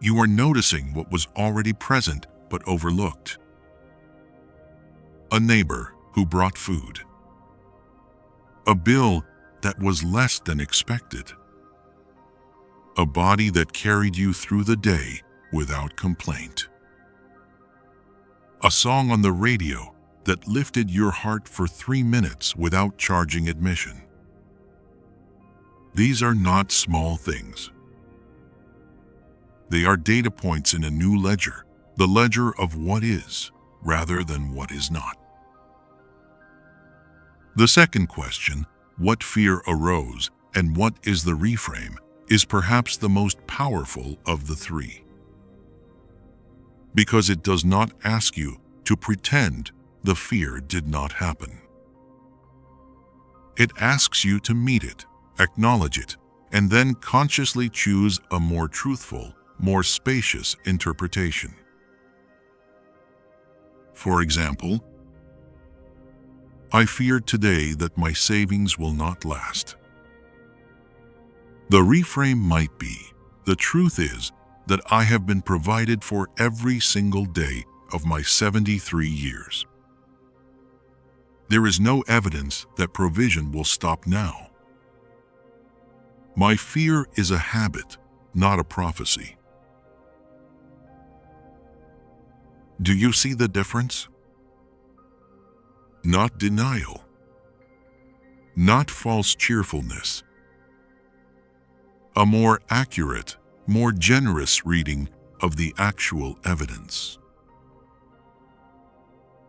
You are noticing what was already present but overlooked. A neighbor who brought food. A bill that was less than expected. A body that carried you through the day without complaint. A song on the radio that lifted your heart for 3 minutes without charging admission. These are not small things. They are data points in a new ledger, the ledger of what is, rather than what is not. The second question, what fear arose and what is the reframe, is perhaps the most powerful of the 3. because it does not ask you to pretend the fear did not happen. It asks you to meet it, acknowledge it, and then consciously choose a more truthful, more spacious interpretation. For example, I fear today that my savings will not last. The reframe might be, the truth is that I have been provided for every single day of my 73 years. There is no evidence that provision will stop now. My fear is a habit, not a prophecy. Do you see the difference? Not denial, not false cheerfulness. A more accurate, more generous reading of the actual evidence.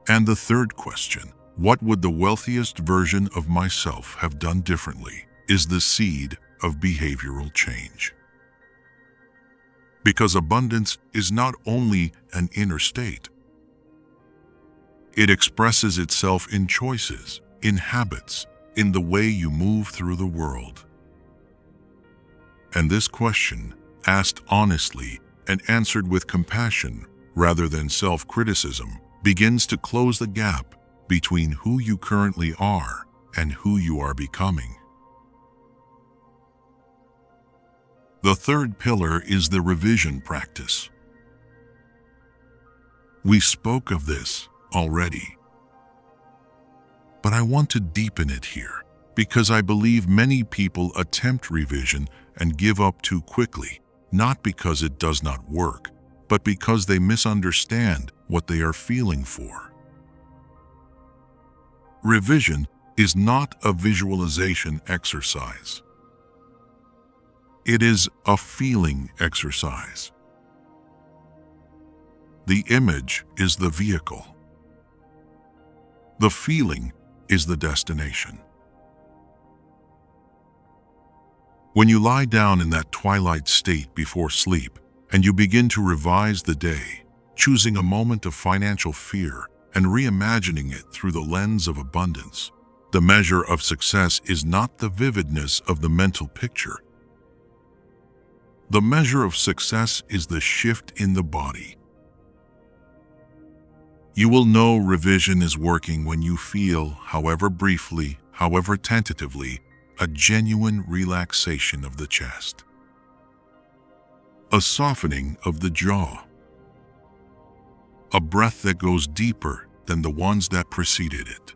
And the third question, what would the wealthiest version of myself have done differently, is the seed of behavioral change. Because abundance is not only an inner state. It expresses itself in choices, in habits, in the way you move through the world. And this question, asked honestly and answered with compassion rather than self-criticism, begins to close the gap between who you currently are and who you are becoming. The third pillar is the revision practice. We spoke of this already, but I want to deepen it here because I believe many people attempt revision and give up too quickly, not because it does not work, but because they misunderstand what they are feeling for. Revision is not a visualization exercise. It is a feeling exercise. The image is the vehicle. The feeling is the destination. When you lie down in that twilight state before sleep and you begin to revise the day, choosing a moment of financial fear and reimagining it through the lens of abundance, the measure of success is not the vividness of the mental picture. The measure of success is the shift in the body. You will know revision is working when you feel, however briefly, however tentatively, a genuine relaxation of the chest, a softening of the jaw, a breath that goes deeper than the ones that preceded it,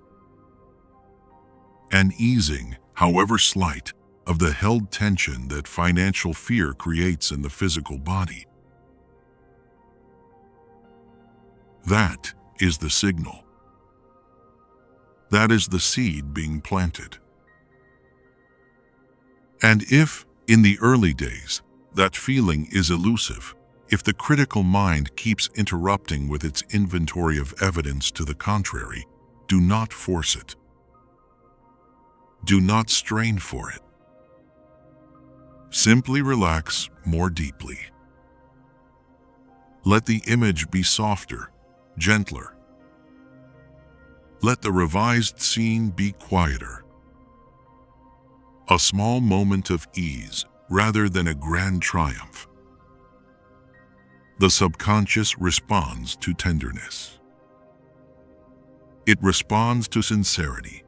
an easing, however slight, of the held tension that financial fear creates in the physical body. That is the signal. That is the seed being planted. And if, in the early days, that feeling is elusive, if the critical mind keeps interrupting with its inventory of evidence to the contrary, do not force it. Do not strain for it. Simply relax more deeply. Let the image be softer, gentler. Let the revised scene be quieter. A small moment of ease rather than a grand triumph. The subconscious responds to tenderness. It responds to sincerity.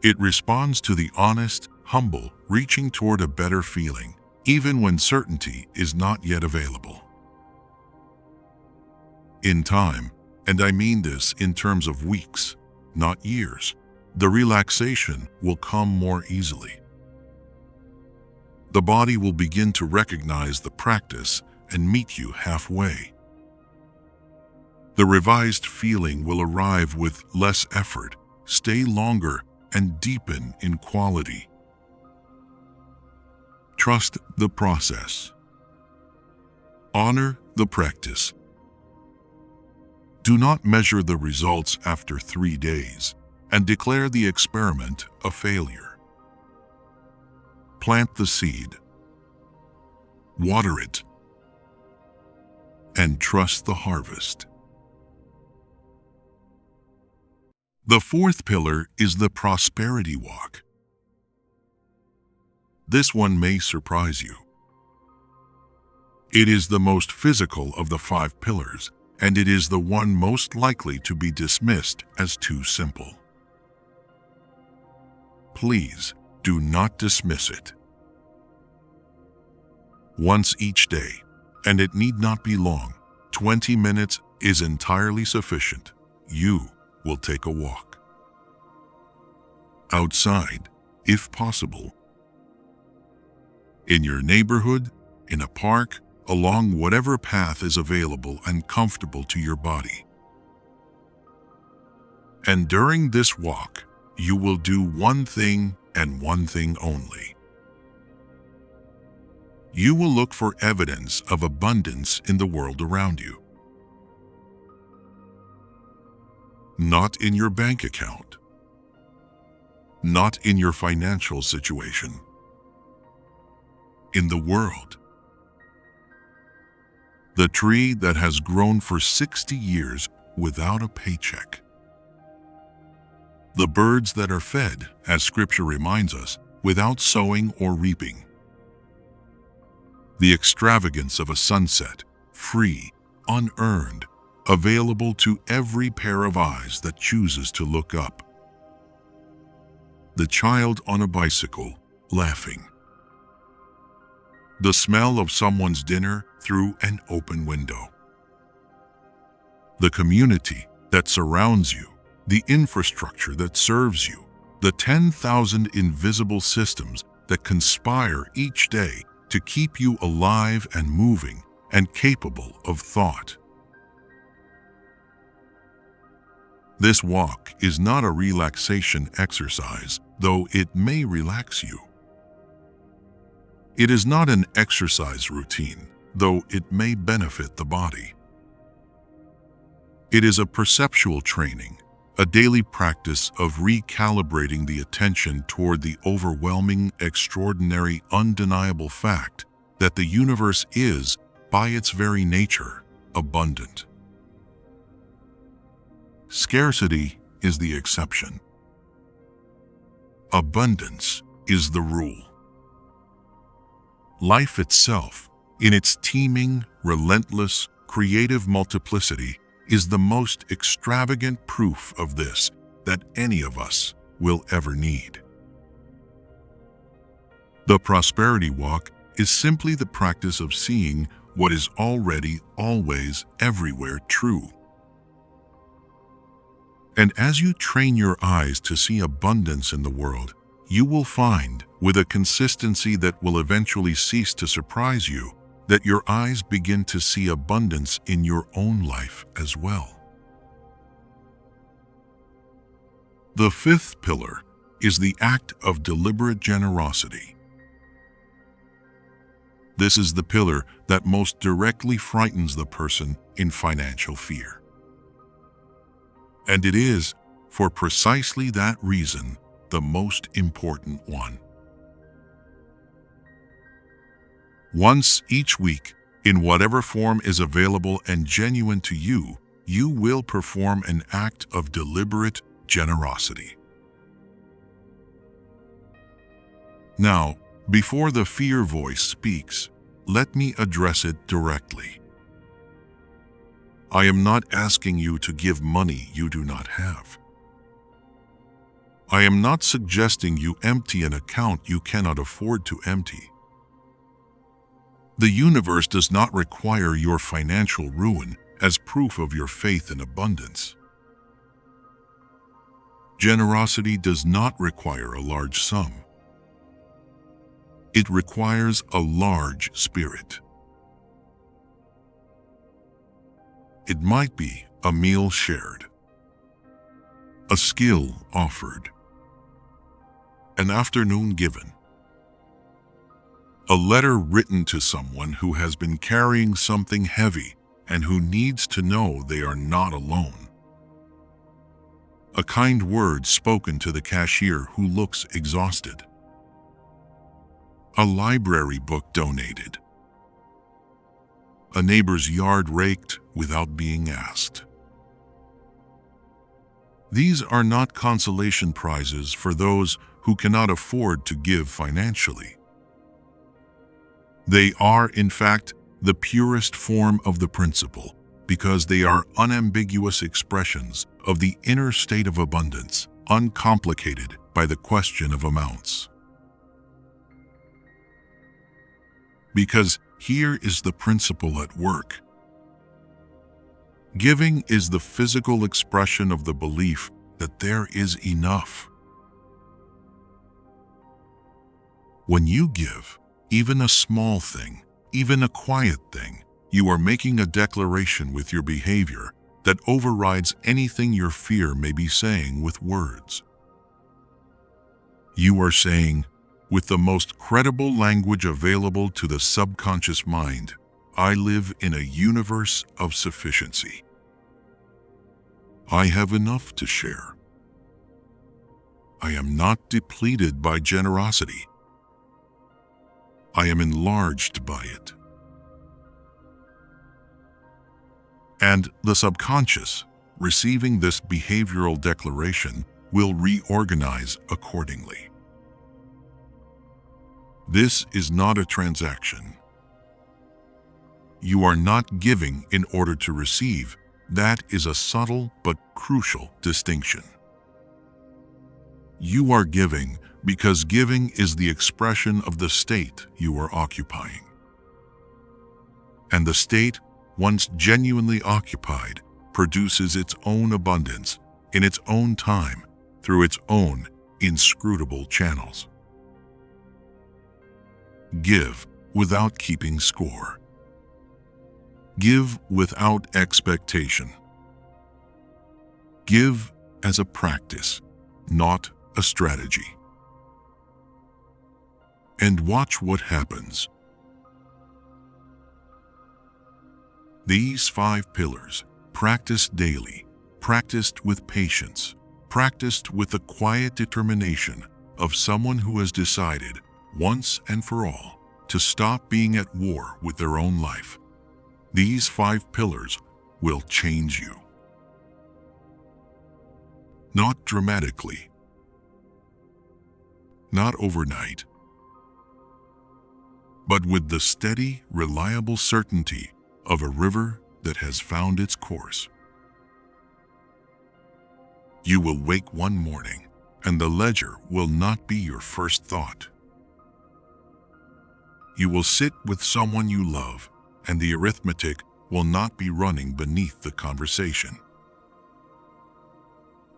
It responds to the honest, humble, reaching toward a better feeling, even when certainty is not yet available. In time, and I mean this in terms of weeks, not years, the relaxation will come more easily. The body will begin to recognize the practice and meet you halfway. The revised feeling will arrive with less effort, stay longer, and deepen in quality. Trust the process. Honor the practice. Do not measure the results after 3 days and declare the experiment a failure. Plant the seed. Water it. and trust the harvest. The fourth pillar is the prosperity walk. This one may surprise you. It is the most physical of the 5 pillars, and it is the one most likely to be dismissed as too simple. Please do not dismiss it. Once each day, and it need not be long, 20 minutes is entirely sufficient. You will take a walk. Outside, if possible. In your neighborhood, in a park, along whatever path is available and comfortable to your body. And during this walk, you will do one thing and one thing only. You will look for evidence of abundance in the world around you. Not in your bank account. Not in your financial situation. In the world. The tree that has grown for 60 years without a paycheck. The birds that are fed, as Scripture reminds us, without sowing or reaping. The extravagance of a sunset, free, unearned, available to every pair of eyes that chooses to look up. The child on a bicycle, laughing. The smell of someone's dinner through an open window. The community that surrounds you, the infrastructure that serves you, the 10,000 invisible systems that conspire each day to keep you alive and moving and capable of thought. This walk is not a relaxation exercise, though it may relax you. It is not an exercise routine, though it may benefit the body. It is a perceptual training, a daily practice of recalibrating the attention toward the overwhelming, extraordinary, undeniable fact that the universe is, by its very nature, abundant. Scarcity is the exception. Abundance is the rule. Life itself, in its teeming, relentless, creative multiplicity, is the most extravagant proof of this that any of us will ever need. The prosperity walk is simply the practice of seeing what is already, always, everywhere true. And as you train your eyes to see abundance in the world, you will find, with a consistency that will eventually cease to surprise you, that your eyes begin to see abundance in your own life as well. The fifth pillar is the act of deliberate generosity. This is the pillar that most directly frightens the person in financial fear. And it is, for precisely that reason, the most important one. Once each week, in whatever form is available and genuine to you, you will perform an act of deliberate generosity. Now, before the fear voice speaks, let me address it directly. I am not asking you to give money you do not have. I am not suggesting you empty an account you cannot afford to empty. The universe does not require your financial ruin as proof of your faith in abundance. Generosity does not require a large sum. It requires a large spirit. It might be a meal shared, a skill offered, an afternoon given, a letter written to someone who has been carrying something heavy and who needs to know they are not alone, a kind word spoken to the cashier who looks exhausted, a library book donated, a neighbor's yard raked without being asked. These are not consolation prizes for those who cannot afford to give financially. They are, in fact, the purest form of the principle, because they are unambiguous expressions of the inner state of abundance, uncomplicated by the question of amounts. Because here is the principle at work. Giving is the physical expression of the belief that there is enough. When you give, even a small thing, even a quiet thing, you are making a declaration with your behavior that overrides anything your fear may be saying with words. You are saying, with the most credible language available to the subconscious mind, I live in a universe of sufficiency. I have enough to share. I am not depleted by generosity. I am enlarged by it. And the subconscious, receiving this behavioral declaration, will reorganize accordingly. This is not a transaction. You are not giving in order to receive. That is a subtle but crucial distinction. You are giving because giving is the expression of the state you are occupying. And the state, once genuinely occupied, produces its own abundance in its own time through its own inscrutable channels. Give without keeping score. Give without expectation. Give as a practice, not a strategy. And watch what happens. These 5 pillars, practiced daily, practiced with patience, practiced with the quiet determination of someone who has decided, once and for all, to stop being at war with their own life. These 5 pillars will change you. Not dramatically, not overnight, but with the steady, reliable certainty of a river that has found its course. You will wake one morning, and the ledger will not be your first thought. You will sit with someone you love, and the arithmetic will not be running beneath the conversation.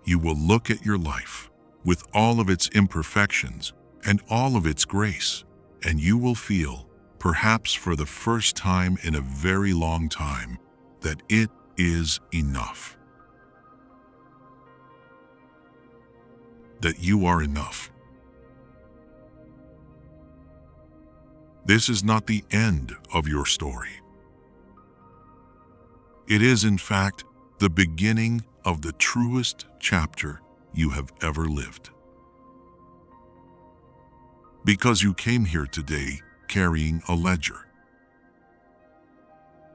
You will look at your life with all of its imperfections and all of its grace, and you will feel, perhaps for the first time in a very long time, that it is enough. That you are enough. This is not the end of your story. It is, in fact, the beginning of the truest chapter you have ever lived. Because you came here today carrying a ledger.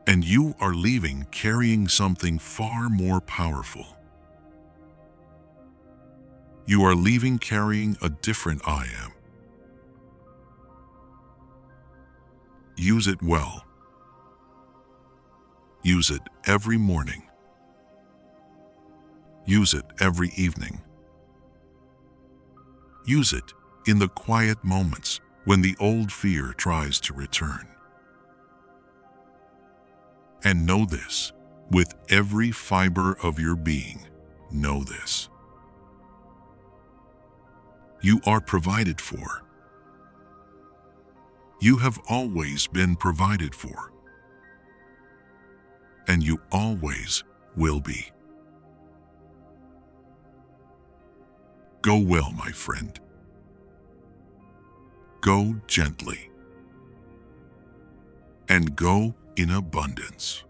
And you are leaving carrying something far more powerful. You are leaving carrying a different I am. Use it well. Use it every morning. Use it every evening. Use it in the quiet moments when the old fear tries to return. And know this, with every fiber of your being, know this. You are provided for. You have always been provided for. And you always will be. Go well, my friend. Go gently. And go in abundance.